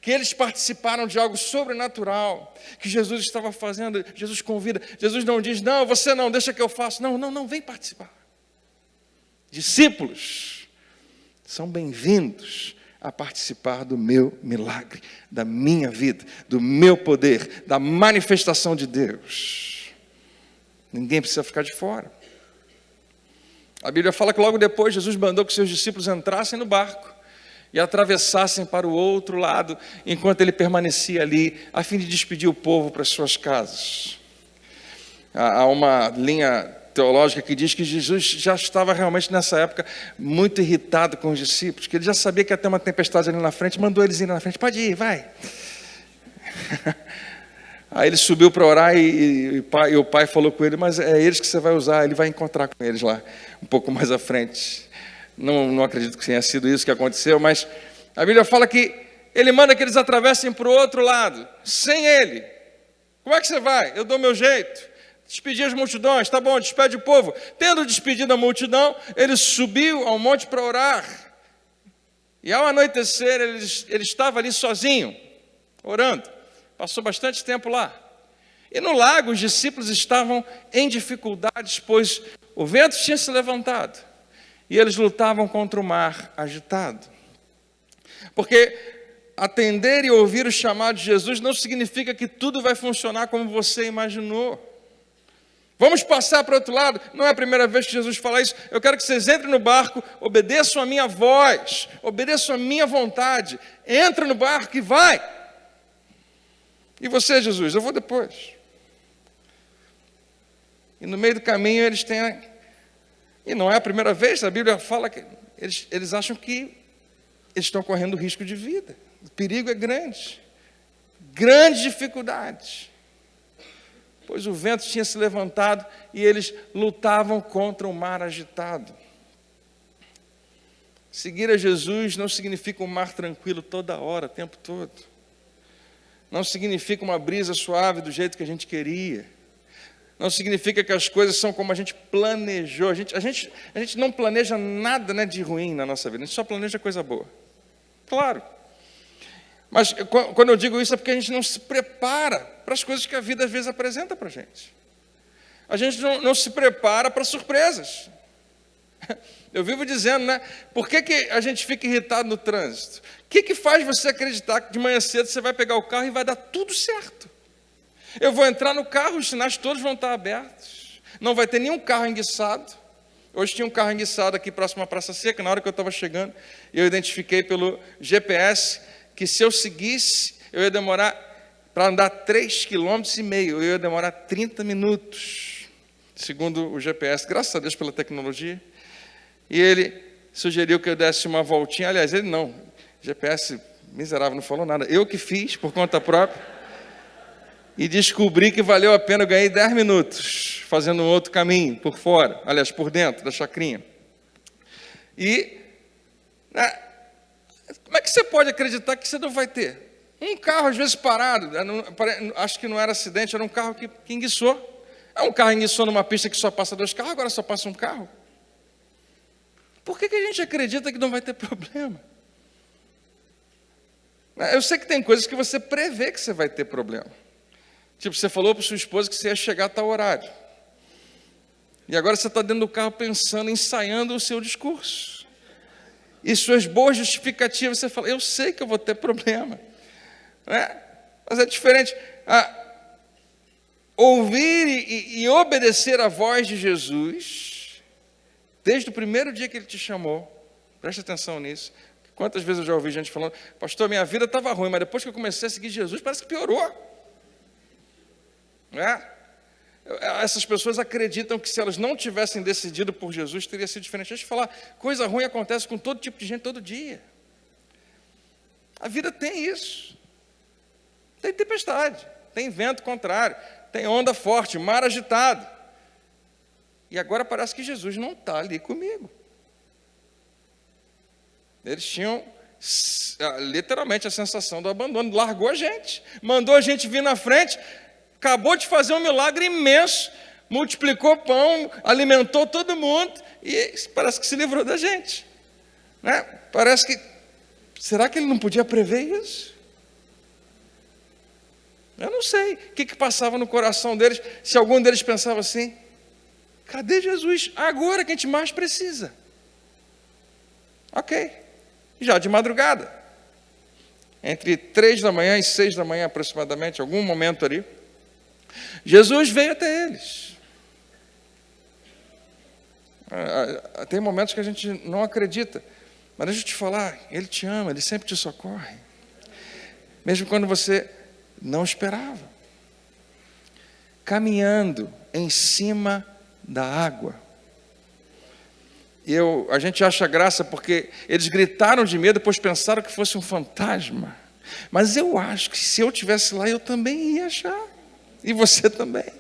que eles participaram de algo sobrenatural, que Jesus estava fazendo. Jesus convida, Jesus não diz, não, você não, deixa que eu faço. Não, vem participar. Discípulos são bem-vindos a participar do meu milagre, da minha vida, do meu poder, da manifestação de Deus. Ninguém precisa ficar de fora. A Bíblia fala que logo depois Jesus mandou que seus discípulos entrassem no barco e atravessassem para o outro lado, enquanto ele permanecia ali, a fim de despedir o povo para as suas casas. Há uma linha teológica que diz que Jesus já estava realmente nessa época muito irritado com os discípulos, que ele já sabia que ia ter uma tempestade ali na frente, mandou eles irem na frente, pode ir, vai. Aí ele subiu para orar e o pai falou com ele, mas é eles que você vai usar, ele vai encontrar com eles lá, um pouco mais à frente. Não acredito que tenha sido isso que aconteceu, mas a Bíblia fala que ele manda que eles atravessem para o outro lado, sem ele. Como é que você vai? Eu dou meu jeito. Despedir as multidões, tá bom, despede o povo. Tendo despedido a multidão, ele subiu ao monte para orar. E ao anoitecer, ele estava ali sozinho, orando. Passou bastante tempo lá. E no lago, os discípulos estavam em dificuldades, pois o vento tinha se levantado. E eles lutavam contra o mar agitado. Porque atender e ouvir o chamado de Jesus não significa que tudo vai funcionar como você imaginou. Vamos passar para o outro lado. Não é a primeira vez que Jesus fala isso. Eu quero que vocês entrem no barco, obedeçam a minha voz, obedeçam a minha vontade. Entra no barco e vai. E você, Jesus? Eu vou depois. E no meio do caminho eles têm... E não é a primeira vez, a Bíblia fala que eles acham que eles estão correndo risco de vida. O perigo é grande. Grandes dificuldades. Pois o vento tinha se levantado e eles lutavam contra o mar agitado. Seguir a Jesus não significa um mar tranquilo toda hora, o tempo todo. Não significa uma brisa suave do jeito que a gente queria. Não significa que as coisas são como a gente planejou. A gente não planeja nada, né, de ruim na nossa vida, a gente só planeja coisa boa. Claro. Mas quando eu digo isso é porque a gente não se prepara para as coisas que a vida às vezes apresenta para a gente. A gente não se prepara para surpresas. Eu vivo dizendo, né? Por que a gente fica irritado no trânsito? O que faz você acreditar que de manhã cedo você vai pegar o carro e vai dar tudo certo? Eu vou entrar no carro, os sinais todos vão estar abertos. Não vai ter nenhum carro enguiçado. Hoje tinha um carro enguiçado aqui próximo à Praça Seca, na hora que eu estava chegando, eu identifiquei pelo GPS que se eu seguisse, eu ia demorar, para andar 3,5 km, eu ia demorar 30 minutos, segundo o GPS, graças a Deus pela tecnologia. E ele sugeriu que eu desse uma voltinha, aliás, ele não, GPS miserável, não falou nada, eu que fiz por conta própria, e descobri que valeu a pena, eu ganhei 10 minutos, fazendo um outro caminho, por fora, aliás, por dentro da chacrinha. E, como é que você pode acreditar que você não vai ter? Um carro, às vezes, parado, acho que não era acidente, era um carro que enguiçou. É um carro enguiçou numa pista que só passa 2 carros, agora só passa um carro. Por que a gente acredita que não vai ter problema? Eu sei que tem coisas que você prevê que você vai ter problema. Tipo, você falou para sua esposa que você ia chegar a tal horário. E agora você está dentro do carro pensando, ensaiando o seu discurso. E suas boas justificativas, você fala, eu sei que eu vou ter problema. Mas é diferente. Ouvir e obedecer a voz de Jesus, desde o primeiro dia que Ele te chamou, preste atenção nisso. Quantas vezes eu já ouvi gente falando, pastor, minha vida estava ruim, mas depois que eu comecei a seguir Jesus, parece que piorou. Essas pessoas acreditam que se elas não tivessem decidido por Jesus, teria sido diferente. Deixa eu te falar, coisa ruim acontece com todo tipo de gente todo dia. A vida tem isso. Tem tempestade, tem vento contrário, tem onda forte, mar agitado. E agora parece que Jesus não está ali comigo. Eles tinham literalmente a sensação do abandono, largou a gente, mandou a gente vir na frente, acabou de fazer um milagre imenso, multiplicou pão, alimentou todo mundo e parece que se livrou da gente. Parece que... Será que ele não podia prever isso? Eu não sei o que passava no coração deles, se algum deles pensava assim, cadê Jesus? Agora que a gente mais precisa. Ok, já de madrugada, entre 3 da manhã e 6 da manhã aproximadamente, algum momento ali, Jesus veio até eles. Tem momentos que a gente não acredita, mas deixa eu te falar, Ele te ama, Ele sempre te socorre, mesmo quando você não esperava, caminhando em cima da água. A gente acha graça porque eles gritaram de medo, depois pensaram que fosse um fantasma. Mas eu acho que se eu estivesse lá, eu também ia achar. E você também.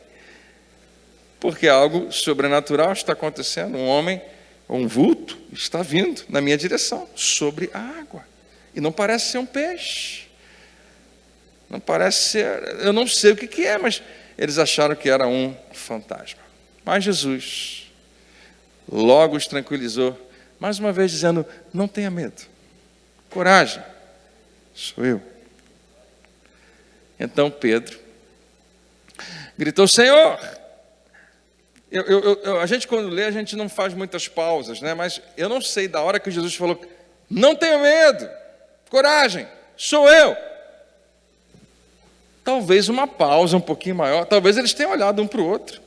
Porque algo sobrenatural está acontecendo. Um homem, um vulto, está vindo na minha direção, sobre a água. E não parece ser um peixe. Não parece ser... Eu não sei o que é, mas eles acharam que era um fantasma. Mas Jesus logo os tranquilizou, mais uma vez dizendo, não tenha medo, coragem, sou eu. Então Pedro gritou, Senhor, a gente quando lê, a gente não faz muitas pausas, né? Mas eu não sei da hora que Jesus falou, não tenha medo, coragem, sou eu. Talvez uma pausa um pouquinho maior, talvez eles tenham olhado um para o outro.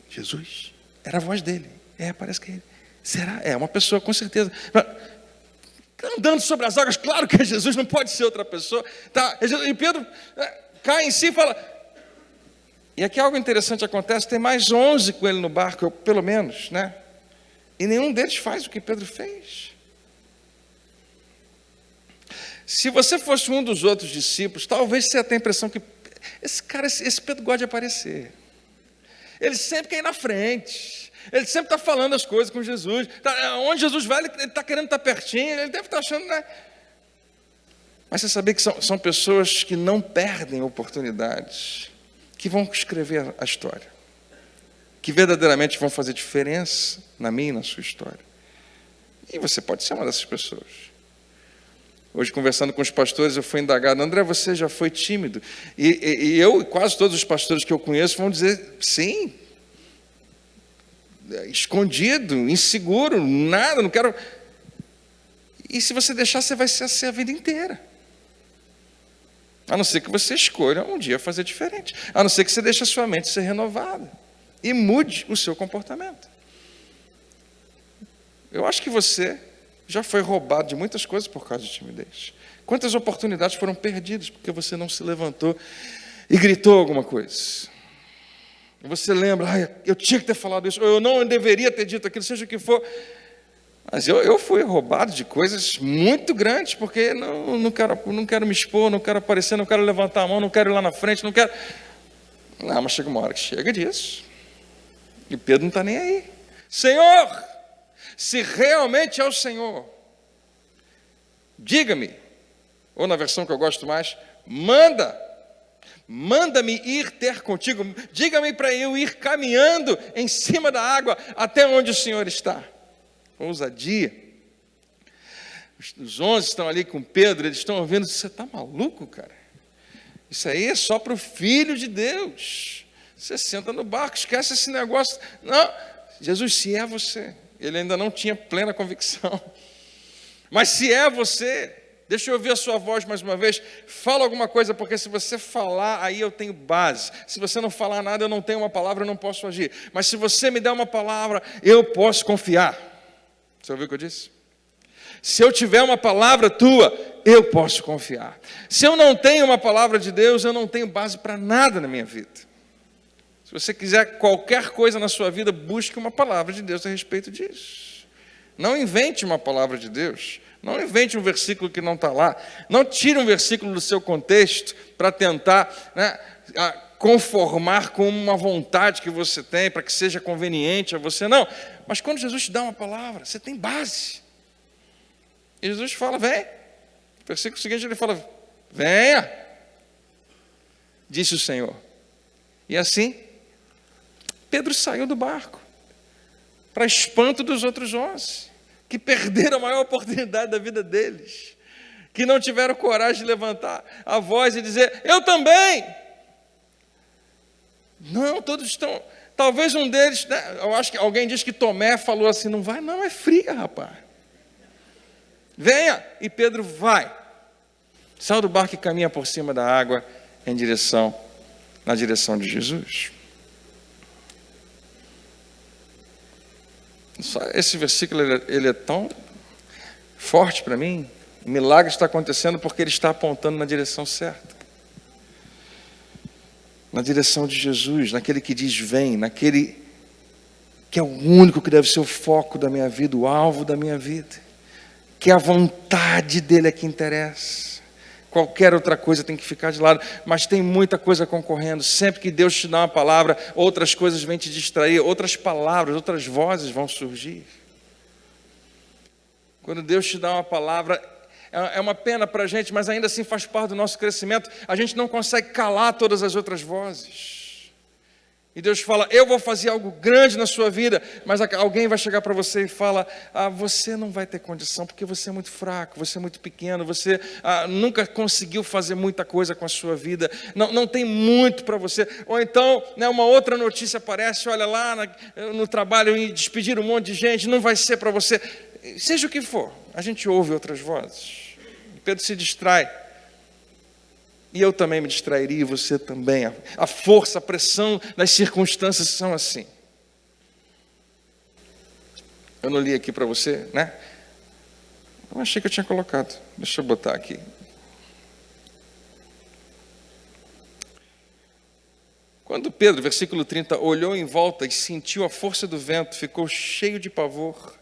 Jesus, era a voz dele. Parece que é ele. Será? É uma pessoa, com certeza. Andando sobre as águas, claro que é Jesus, não pode ser outra pessoa. Tá, e Pedro cai em si e fala. E aqui algo interessante acontece, tem mais 11 com ele no barco, pelo menos, né? E nenhum deles faz o que Pedro fez. Se você fosse um dos outros discípulos, talvez você tenha a impressão que esse Pedro gosta de aparecer. Ele sempre quer ir na frente. Ele sempre está falando as coisas com Jesus. Onde Jesus vai, ele está querendo estar pertinho. Ele deve estar achando, né? Mas você sabia que são pessoas que não perdem oportunidades, que vão escrever a história, que verdadeiramente vão fazer diferença na minha e na sua história. E você pode ser uma dessas pessoas. Hoje, conversando com os pastores, eu fui indagado, André, você já foi tímido? E eu e quase todos os pastores que eu conheço vão dizer, sim. Escondido, inseguro, nada, não quero... E se você deixar, você vai ser assim a vida inteira. A não ser que você escolha um dia fazer diferente. A não ser que você deixe a sua mente ser renovada. E mude o seu comportamento. Eu acho que você já foi roubado de muitas coisas por causa de timidez. Quantas oportunidades foram perdidas porque você não se levantou e gritou alguma coisa? E você lembra, eu tinha que ter falado isso, ou eu não deveria ter dito aquilo, seja o que for. Mas eu fui roubado de coisas muito grandes, porque não quero me expor, não quero aparecer, não quero levantar a mão, não quero ir lá na frente, não quero... Não, mas chega uma hora que chega disso. E Pedro não está nem aí. Senhor, se realmente é o Senhor, diga-me, ou na versão que eu gosto mais, manda-me ir ter contigo, diga-me para eu ir caminhando em cima da água até onde o Senhor está. Ousadia. Os 11 estão ali com Pedro, eles estão ouvindo, você está maluco, cara? Isso aí é só para o Filho de Deus. Você senta no barco, esquece esse negócio. Não, Jesus, se é você, ele ainda não tinha plena convicção. Mas se é você, deixa eu ouvir a sua voz mais uma vez, fala alguma coisa, porque se você falar, aí eu tenho base. Se você não falar nada, eu não tenho uma palavra, eu não posso agir. Mas se você me der uma palavra, eu posso confiar. Você ouviu o que eu disse? Se eu tiver uma palavra tua, eu posso confiar. Se eu não tenho uma palavra de Deus, eu não tenho base para nada na minha vida. Se você quiser qualquer coisa na sua vida, busque uma palavra de Deus a respeito disso. Não invente uma palavra de Deus. Não invente um versículo que não está lá. Não tire um versículo do seu contexto para tentar, né, conformar com uma vontade que você tem, para que seja conveniente a você. Não. Mas quando Jesus te dá uma palavra, você tem base. E Jesus fala, vem. No versículo seguinte ele fala, venha, disse o Senhor. E assim, Pedro saiu do barco, para espanto dos outros 11, que perderam a maior oportunidade da vida deles, que não tiveram coragem de levantar a voz e dizer, eu também. Não, todos estão... Talvez um deles, né, eu acho que alguém diz que Tomé falou assim, não vai não, é fria, rapaz. Venha, e Pedro vai. Sai do barco e caminha por cima da água na direção de Jesus. Esse versículo ele é tão forte para mim. O milagre está acontecendo porque ele está apontando na direção certa. na direção de Jesus, naquele que diz vem, naquele que é o único que deve ser o foco da minha vida, o alvo da minha vida, que a vontade dele é que interessa. Qualquer outra coisa tem que ficar de lado, mas tem muita coisa concorrendo. Sempre que Deus te dá uma palavra, outras coisas vêm te distrair, outras palavras, outras vozes vão surgir. Quando Deus te dá uma palavra, é uma pena para a gente, mas ainda assim faz parte do nosso crescimento. A gente não consegue calar todas as outras vozes. E Deus fala, eu vou fazer algo grande na sua vida, mas alguém vai chegar para você e fala, você não vai ter condição, porque você é muito fraco, você é muito pequeno, você nunca conseguiu fazer muita coisa com a sua vida, não tem muito para você. Ou então, né, uma outra notícia aparece, olha lá no trabalho, e despedir um monte de gente, não vai ser para você. Seja o que for, a gente ouve outras vozes. Pedro se distrai. E eu também me distrairia, e você também. A força, a pressão das circunstâncias são assim. Eu não li aqui para você, né? Eu achei que eu tinha colocado. Deixa eu botar aqui. Quando Pedro, versículo 30, olhou em volta e sentiu a força do vento, ficou cheio de pavor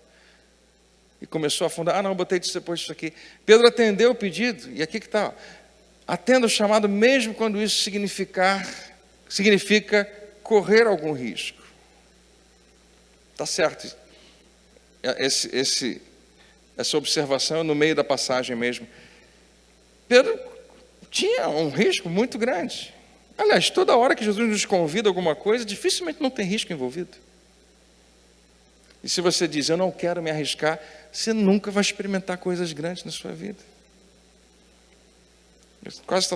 e começou a afundar. Não, eu botei depois disso aqui. Pedro atendeu o pedido, e aqui que está, atenda o chamado mesmo quando isso significa correr algum risco. Está certo. Essa observação é no meio da passagem mesmo. Pedro tinha um risco muito grande. Aliás, toda hora que Jesus nos convida a alguma coisa, dificilmente não tem risco envolvido. E se você diz, eu não quero me arriscar, você nunca vai experimentar coisas grandes na sua vida. Quase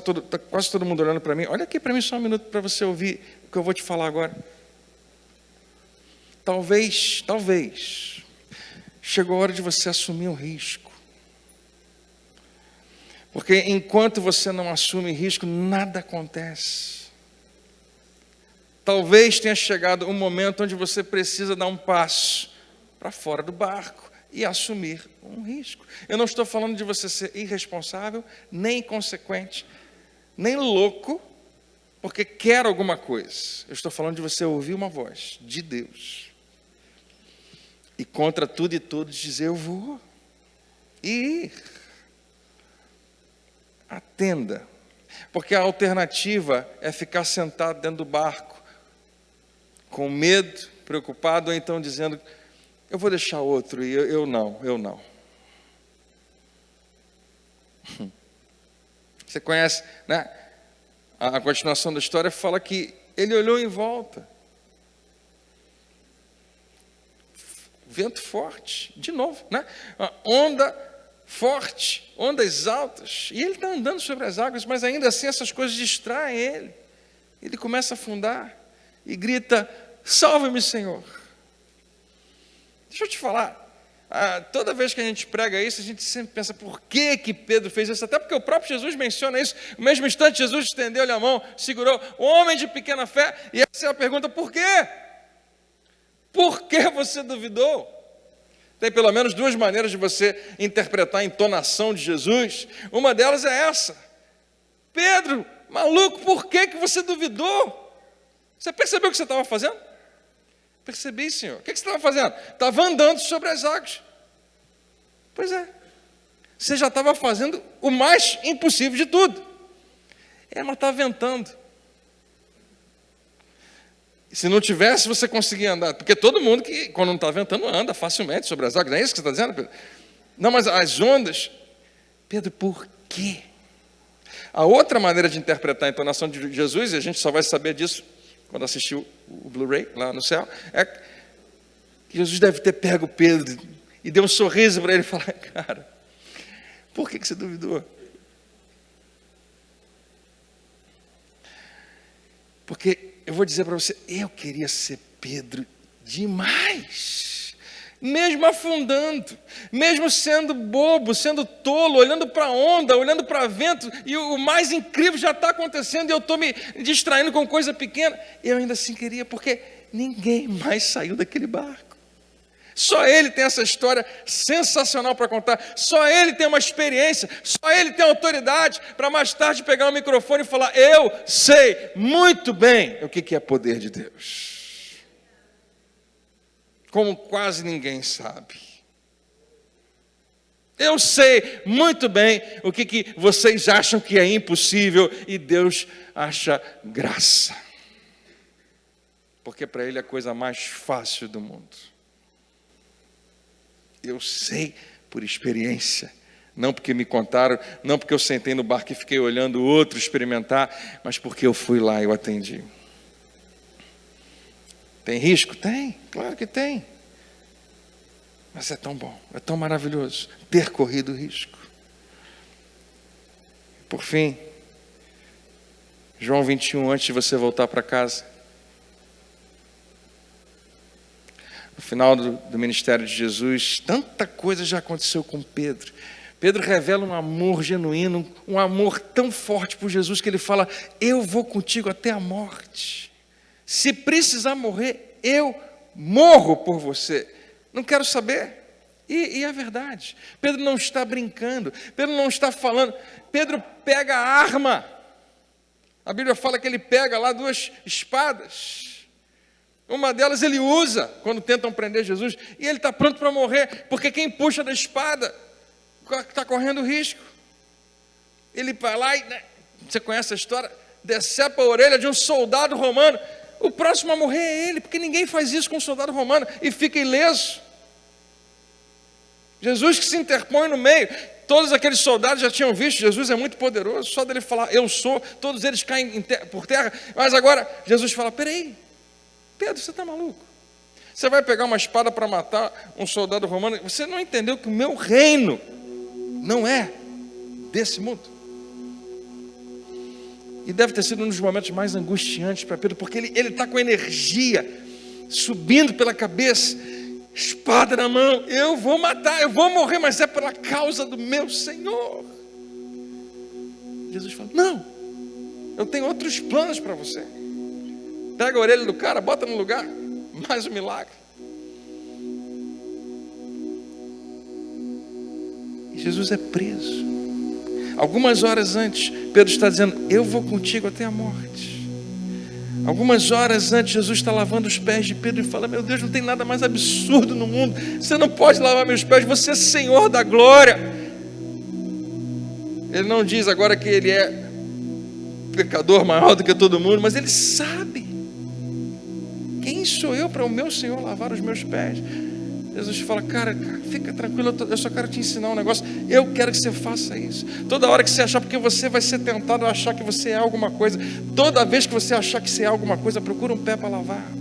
todo mundo olhando para mim. Olha aqui para mim só um minuto para você ouvir o que eu vou te falar agora. Talvez, chegou a hora de você assumir um risco. Porque enquanto você não assume risco, nada acontece. Talvez tenha chegado um momento onde você precisa dar um passo para fora do barco e assumir um risco. Eu não estou falando de você ser irresponsável, nem inconsequente, nem louco, porque quer alguma coisa. Eu estou falando de você ouvir uma voz de Deus e contra tudo e todos dizer, eu vou ir. Atenda, porque a alternativa é ficar sentado dentro do barco, com medo, preocupado, ou então dizendo, eu vou deixar outro, e eu não. Você conhece, né? A continuação da história fala que ele olhou em volta. Vento forte, de novo, né? Uma onda forte, ondas altas, e ele está andando sobre as águas, mas ainda assim essas coisas distraem ele. Ele começa a afundar e grita, salve-me, Senhor. Deixa eu te falar, toda vez que a gente prega isso, a gente sempre pensa, por que Pedro fez isso? Até porque o próprio Jesus menciona isso. No mesmo instante, Jesus estendeu-lhe a mão, segurou, homem de pequena fé, e essa é a pergunta, por quê? Por que você duvidou? Tem pelo menos duas maneiras de você interpretar a entonação de Jesus. Uma delas é essa. Pedro, maluco, por que você duvidou? Você percebeu o que você estava fazendo? Percebi, Senhor. O que você estava fazendo? Estava andando sobre as águas. Pois é. Você já estava fazendo o mais impossível de tudo. Mas está ventando. Se não tivesse, você conseguia andar. Porque todo mundo que, quando não está ventando, anda facilmente sobre as águas. Não é isso que você está dizendo, Pedro? Não, mas as ondas... Pedro, por quê? A outra maneira de interpretar a entonação de Jesus, e a gente só vai saber disso quando assistir o Blu-ray lá no céu, é que Jesus deve ter pego Pedro e deu um sorriso para ele e falar, cara, por que você duvidou? Porque eu vou dizer para você, eu queria ser Pedro demais, mesmo afundando, mesmo sendo bobo, sendo tolo, olhando para a onda, olhando para vento, e o mais incrível já está acontecendo, e eu estou me distraindo com coisa pequena, eu ainda assim queria, porque ninguém mais saiu daquele barco, Só ele tem essa história sensacional para contar. Só ele tem uma experiência. Só ele tem autoridade para mais tarde pegar o microfone e falar: eu sei muito bem o que é poder de Deus. Como quase ninguém sabe. Eu sei muito bem o que vocês acham que é impossível e Deus acha graça. Porque para ele é a coisa mais fácil do mundo. Eu sei por experiência, não porque me contaram, não porque eu sentei no barco e fiquei olhando o outro experimentar, mas porque eu fui lá e eu atendi. Tem risco? Tem, claro que tem. Mas é tão bom, é tão maravilhoso ter corrido o risco. Por fim, João 21, antes de você voltar para casa, no final do ministério de Jesus, tanta coisa já aconteceu com Pedro. Pedro revela um amor genuíno, um amor tão forte por Jesus que ele fala: eu vou contigo até a morte. Se precisar morrer, eu morro por você. Não quero saber. E é verdade. Pedro não está brincando. Pedro não está falando. Pedro pega a arma. A Bíblia fala que ele pega lá 2 espadas. Uma delas ele usa quando tentam prender Jesus. E ele está pronto para morrer. Porque quem puxa da espada está correndo risco. Ele vai lá e, você conhece a história? Decepa a orelha de um soldado romano. O próximo a morrer é ele. Porque ninguém faz isso com um soldado romano. E fica ileso. Jesus que se interpõe no meio. Todos aqueles soldados já tinham visto, Jesus é muito poderoso. Só dele falar, eu sou, todos eles caem por terra. Mas agora Jesus fala: peraí, Pedro, você está maluco? Você vai pegar uma espada para matar um soldado romano? Você não entendeu que o meu reino não é desse mundo? E deve ter sido um dos momentos mais angustiantes para Pedro, porque ele está com energia subindo pela cabeça, espada na mão. Eu vou matar, eu vou morrer, mas é pela causa do meu Senhor. Jesus fala: não, eu tenho outros planos para você. Pega a orelha do cara, bota no lugar. Mais um milagre. E Jesus é preso. Algumas horas antes, Pedro está dizendo: eu vou contigo até a morte. Algumas horas antes, Jesus está lavando os pés de Pedro e fala: meu Deus, não tem nada mais absurdo no mundo. Você não pode lavar meus pés, você é Senhor da glória. Ele não diz agora que ele é pecador maior do que todo mundo, mas ele sabe. Quem sou eu para o meu Senhor lavar os meus pés? Jesus fala: cara, fica tranquilo, eu só quero te ensinar um negócio. Eu quero que você faça isso. Toda hora que você achar, porque você vai ser tentado a achar que você é alguma coisa. Toda vez que você achar que você é alguma coisa, procura um pé para lavar.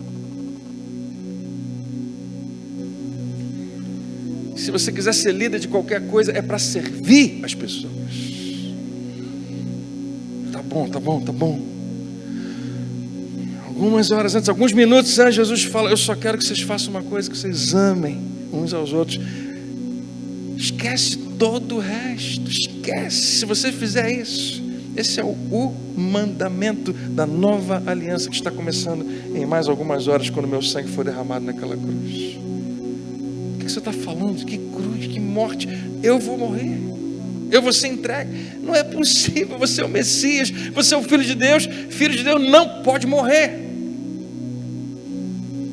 Se você quiser ser líder de qualquer coisa, é para servir as pessoas. Tá bom. Algumas horas antes, alguns minutos antes, Jesus fala: eu só quero que vocês façam uma coisa, que vocês amem uns aos outros. Esquece todo o resto, esquece. Se você fizer isso, esse é o mandamento da nova aliança que está começando em mais algumas horas, quando meu sangue for derramado naquela cruz. O que você está falando? Que cruz, que morte? Eu vou morrer, eu vou ser entregue. Não é possível, você é o Messias, você é o Filho de Deus. Filho de Deus não pode morrer.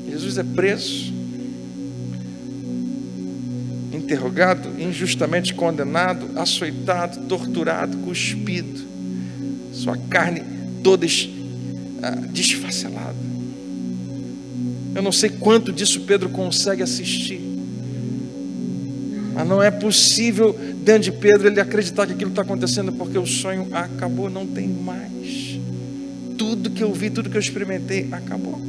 Jesus é preso, interrogado, injustamente condenado, açoitado, torturado, cuspido, sua carne toda desfacelada. Eu não sei quanto disso Pedro consegue assistir, mas não é possível dentro de Pedro ele acreditar que aquilo está acontecendo, porque o sonho acabou, não tem mais. Tudo que eu vi, tudo que eu experimentei acabou.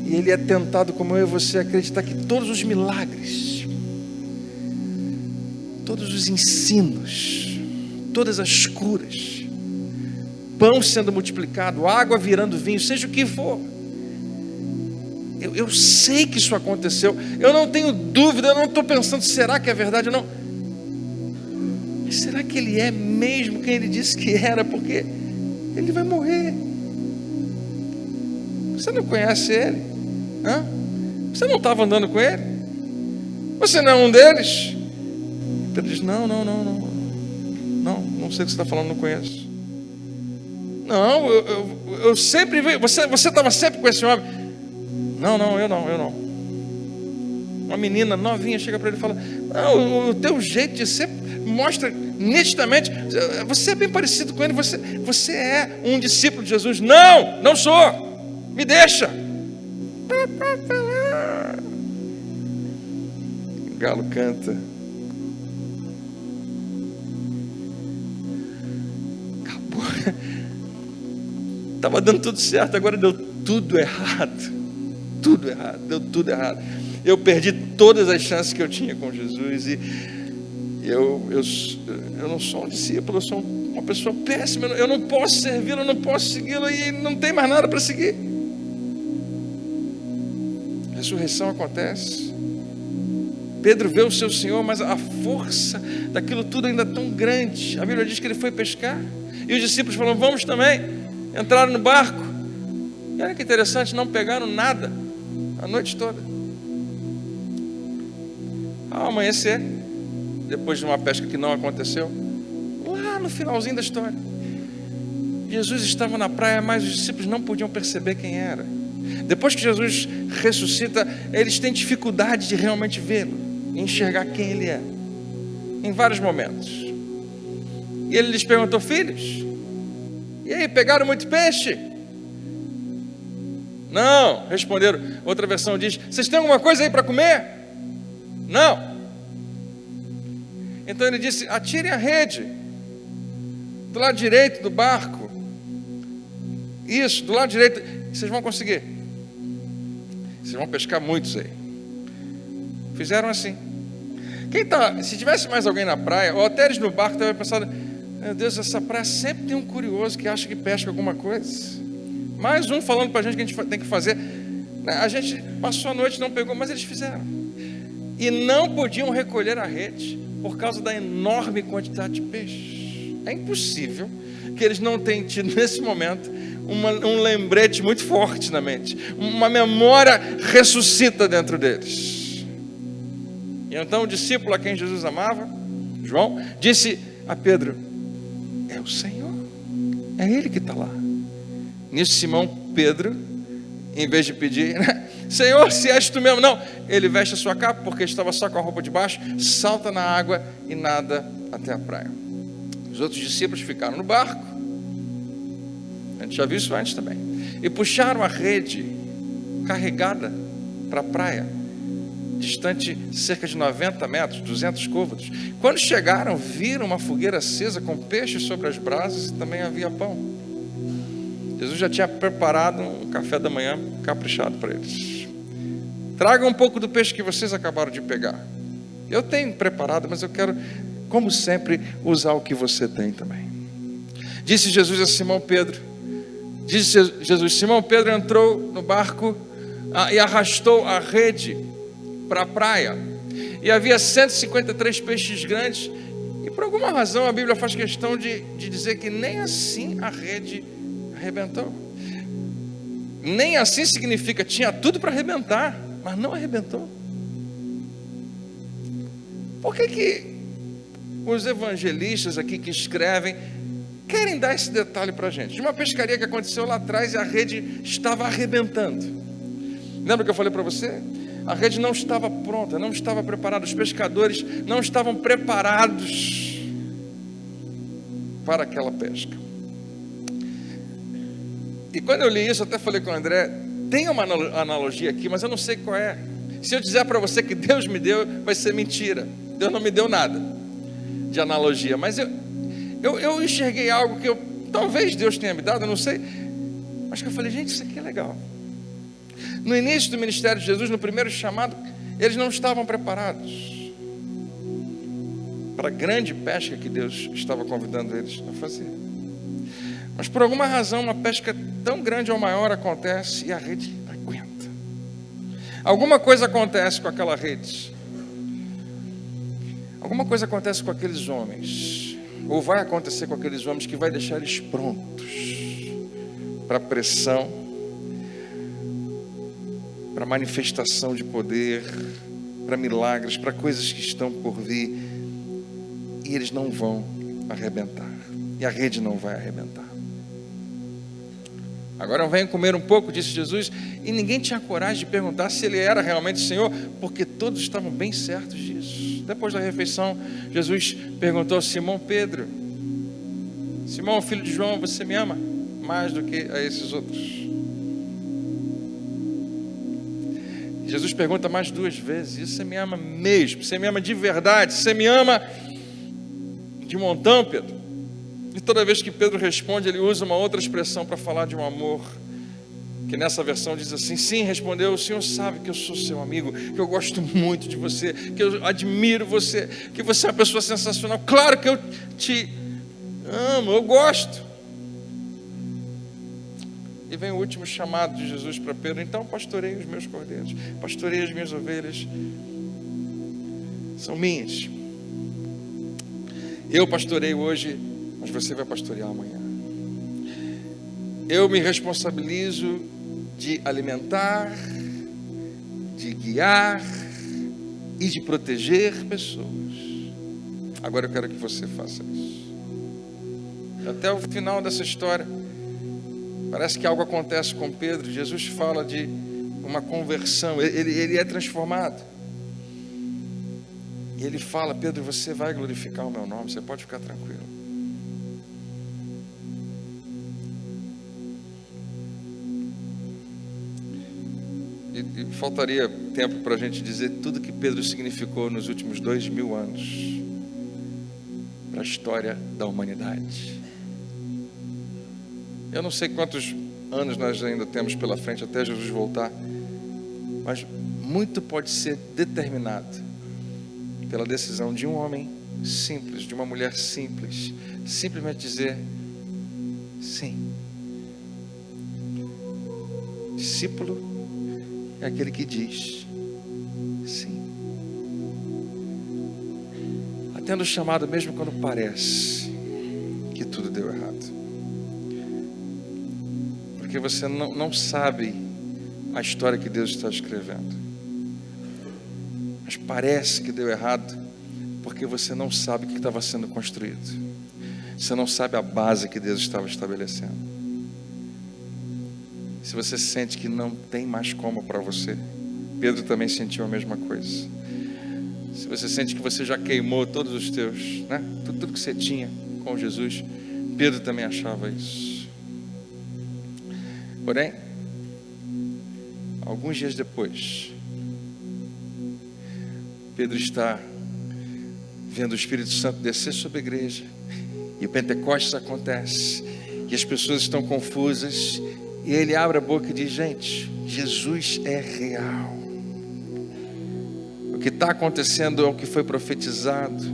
E ele é tentado, como eu e você, a acreditar que todos os milagres, todos os ensinos, todas as curas, pão sendo multiplicado, água virando vinho, seja o que for, eu sei que isso aconteceu, eu não tenho dúvida, eu não estou pensando, será que é verdade ou não? Mas será que ele é mesmo quem ele disse que era? Porque ele vai morrer. Você não conhece ele? Você não estava andando com ele? Você não é um deles? Pedro diz, não sei o que você está falando, não conheço. Não, eu sempre vi, você estava sempre com esse homem. Não, eu não. Uma menina novinha chega para ele e fala, não, o teu jeito de ser mostra nitidamente, você é bem parecido com ele, você é um discípulo de Jesus. Não sou, me deixa. O galo canta. Acabou. Estava dando tudo certo, agora deu tudo errado. Deu tudo errado. Eu perdi todas as chances que eu tinha com Jesus e eu não sou um discípulo, eu sou uma pessoa péssima, eu não posso servi-lo, eu não posso segui-lo e não tem mais nada para seguir. A ressurreição acontece. Pedro vê o seu Senhor, mas a força daquilo tudo ainda é tão grande. A Bíblia diz que ele foi pescar e os discípulos falaram, vamos também. Entraram no barco e olha que interessante, não pegaram nada a noite toda. Ao amanhecer, depois de uma pesca que não aconteceu, lá no finalzinho da história, Jesus estava na praia, mas os discípulos não podiam perceber quem era. Depois que Jesus ressuscita, eles têm dificuldade de realmente vê-lo, enxergar quem ele é, em vários momentos. E ele lhes perguntou, filhos, e aí, pegaram muito peixe? Não, responderam. Outra versão diz, vocês têm alguma coisa aí para comer? Não. Então ele disse, atirem a rede do lado direito do barco. Isso, do lado direito, vocês vão conseguir. Vocês vão pescar muitos aí. Fizeram assim. Se tivesse mais alguém na praia, ou até eles no barco, estavam pensando, meu Deus, essa praia sempre tem um curioso que acha que pesca alguma coisa. Mais um falando para a gente tem que fazer. A gente passou a noite e não pegou, mas eles fizeram. E não podiam recolher a rede por causa da enorme quantidade de peixes. É impossível que eles não tenham tido nesse momento um lembrete muito forte na mente. Uma memória ressuscita dentro deles. E então o discípulo a quem Jesus amava, João, disse a Pedro, é o Senhor, é Ele que está lá. Nisso Simão Pedro, em vez de pedir, Senhor, se és tu mesmo, não, ele veste a sua capa, porque estava só com a roupa de baixo, salta na água e nada até a praia. Os outros discípulos ficaram no barco, a gente já viu isso antes também, e puxaram a rede carregada para a praia, distante cerca de 90 metros, 200 côvados. Quando chegaram, viram uma fogueira acesa com peixes sobre as brasas e também havia pão. Jesus já tinha preparado um café da manhã caprichado para eles. Tragam um pouco do peixe que vocês acabaram de pegar. Eu tenho preparado, mas eu quero, como sempre, usar o que você tem também. Disse Jesus a Simão Pedro. Disse Jesus, Simão Pedro entrou no barco e arrastou a rede para a praia. E havia 153 peixes grandes. E por alguma razão a Bíblia faz questão de dizer que nem assim a rede arrebentou. Nem assim significa, tinha tudo para arrebentar, mas não arrebentou. Por que os evangelistas aqui que escrevem querem dar esse detalhe para a gente? De uma pescaria que aconteceu lá atrás e a rede estava arrebentando. Lembra que eu falei para você? A rede não estava pronta, não estava preparada, os pescadores não estavam preparados para aquela pesca. E quando eu li isso, eu até falei com o André, tem uma analogia aqui, mas eu não sei qual é. Se eu dizer para você que Deus me deu, vai ser mentira. Deus não me deu nada de analogia, mas eu enxerguei algo que talvez Deus tenha me dado, eu não sei, mas que eu falei, gente, isso aqui é legal. No início do ministério de Jesus, no primeiro chamado, eles não estavam preparados para a grande pesca que Deus estava convidando eles a fazer. Mas por alguma razão, uma pesca tão grande ou maior acontece e a rede aguenta. Alguma coisa acontece com aquela rede. Alguma coisa acontece com aqueles homens, ou vai acontecer com aqueles homens, que vai deixar eles prontos para a pressão, para manifestação de poder, para milagres, para coisas que estão por vir, e eles não vão arrebentar, e a rede não vai arrebentar. Agora venham comer um pouco, disse Jesus, e ninguém tinha coragem de perguntar se ele era realmente o Senhor, porque todos estavam bem certos disso. Depois da refeição, Jesus perguntou a Simão Pedro: Simão, filho de João, você me ama mais do que a esses outros? Jesus pergunta mais 2 vezes: você me ama mesmo? Você me ama de verdade? Você me ama de montão, Pedro? E toda vez que Pedro responde, ele usa uma outra expressão para falar de um amor, que nessa versão diz assim: sim, respondeu, o Senhor sabe que eu sou seu amigo, que eu gosto muito de você, que eu admiro você, que você é uma pessoa sensacional. Claro que eu te amo, eu gosto. E vem o último chamado de Jesus para Pedro: então pastorei os meus cordeiros, pastorei as minhas ovelhas, são minhas. Eu pastorei hoje, mas você vai pastorear amanhã. Eu me responsabilizo de alimentar, de guiar e de proteger pessoas. Agora eu quero que você faça isso. Até o final dessa história, parece que algo acontece com Pedro. Jesus fala de uma conversão, ele é transformado. E ele fala: Pedro, você vai glorificar o meu nome, você pode ficar tranquilo. E faltaria tempo para a gente dizer tudo que Pedro significou nos últimos 2000 anos para a história da humanidade. Eu não sei quantos anos nós ainda temos pela frente até Jesus voltar, mas muito pode ser determinado pela decisão de um homem simples, de uma mulher simples, simplesmente dizer sim. Discípulo é aquele que diz sim, atendo o chamado mesmo quando parece que tudo deu errado, porque você não sabe a história que Deus está escrevendo, mas parece que deu errado porque você não sabe o que estava sendo construído, você não sabe a base que Deus estava estabelecendo. Se você sente que não tem mais como para você, Pedro também sentiu a mesma coisa. Se você sente que você já queimou todos os teus, né? Tudo que você tinha com Jesus, Pedro também achava isso. Porém, alguns dias depois, Pedro está vendo o Espírito Santo descer sobre a igreja, e o Pentecostes acontece, e as pessoas estão confusas, e ele abre a boca e diz: gente, Jesus é real. O que está acontecendo é o que foi profetizado.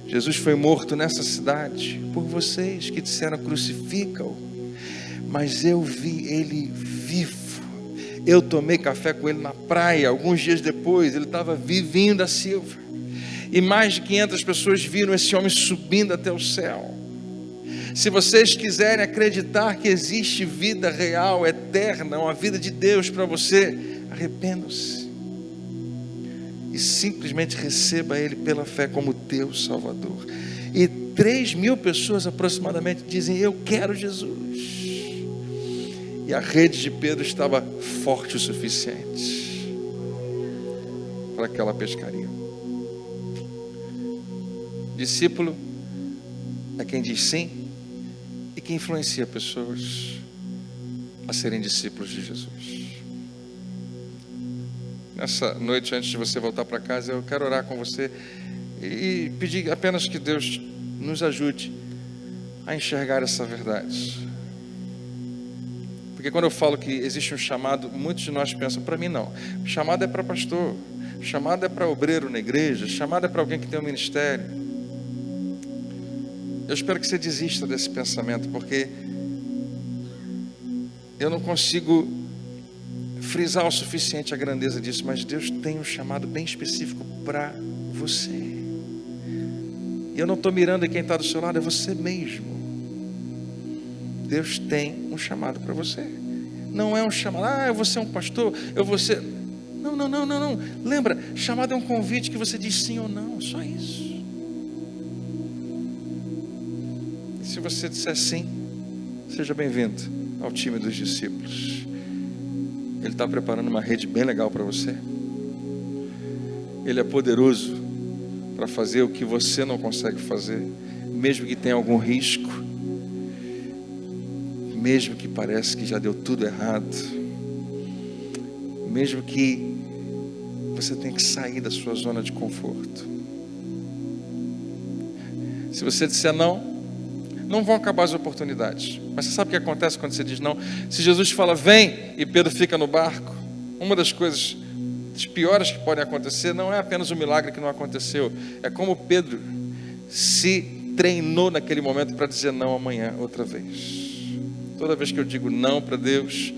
Jesus foi morto nessa cidade por vocês que disseram crucifica-o, mas eu vi ele vivo. Eu tomei café com ele na praia. Alguns dias depois ele estava vivinho da Silva, e mais de 500 pessoas viram esse homem subindo até o céu. Se vocês quiserem acreditar que existe vida real, eterna, uma vida de Deus para você, arrependam-se e simplesmente receba Ele pela fé como teu Salvador. E 3.000 pessoas aproximadamente dizem: eu quero Jesus. E a rede de Pedro estava forte o suficiente para aquela pescaria. Discípulo é quem diz sim e que influencia pessoas a serem discípulos de Jesus. Nessa noite, antes de você voltar para casa, eu quero orar com você e pedir apenas que Deus nos ajude a enxergar essa verdade. Porque quando eu falo que existe um chamado, muitos de nós pensam: para mim não, o chamado é para pastor, o chamado é para obreiro na igreja, o chamado é para alguém que tem um ministério. Eu espero que você desista desse pensamento, porque eu não consigo frisar o suficiente a grandeza disso, mas Deus tem um chamado bem específico para você. E eu não estou mirando em quem está do seu lado, é você mesmo. Deus tem um chamado para você. não é um chamado, eu vou ser um pastor, eu vou ser... Não. Lembra, chamado é um convite que você diz sim ou não, só isso. E se você disser sim, seja bem-vindo ao time dos discípulos. Ele está preparando uma rede bem legal para você. Ele é poderoso para fazer o que você não consegue fazer, mesmo que tenha algum risco, mesmo que pareça que já deu tudo errado, mesmo que você tenha que sair da sua zona de conforto. Se você disser não, não vão acabar as oportunidades. Mas você sabe o que acontece quando você diz não? Se Jesus fala vem e Pedro fica no barco, uma das coisas piores que podem acontecer não é apenas o milagre que não aconteceu, é como Pedro se treinou naquele momento para dizer não amanhã outra vez. Toda vez que eu digo não para Deus,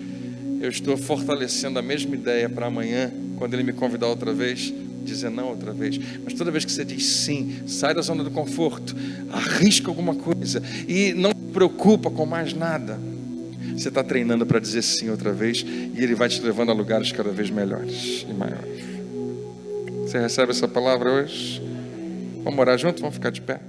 eu estou fortalecendo a mesma ideia para amanhã, quando Ele me convidar outra vez, dizer não outra vez. Mas toda vez que você diz sim, sai da zona do conforto, arrisca alguma coisa e não se preocupa com mais nada, você está treinando para dizer sim outra vez, e Ele vai te levando a lugares cada vez melhores e maiores. Você recebe essa palavra hoje? Vamos orar junto? Vamos ficar de pé?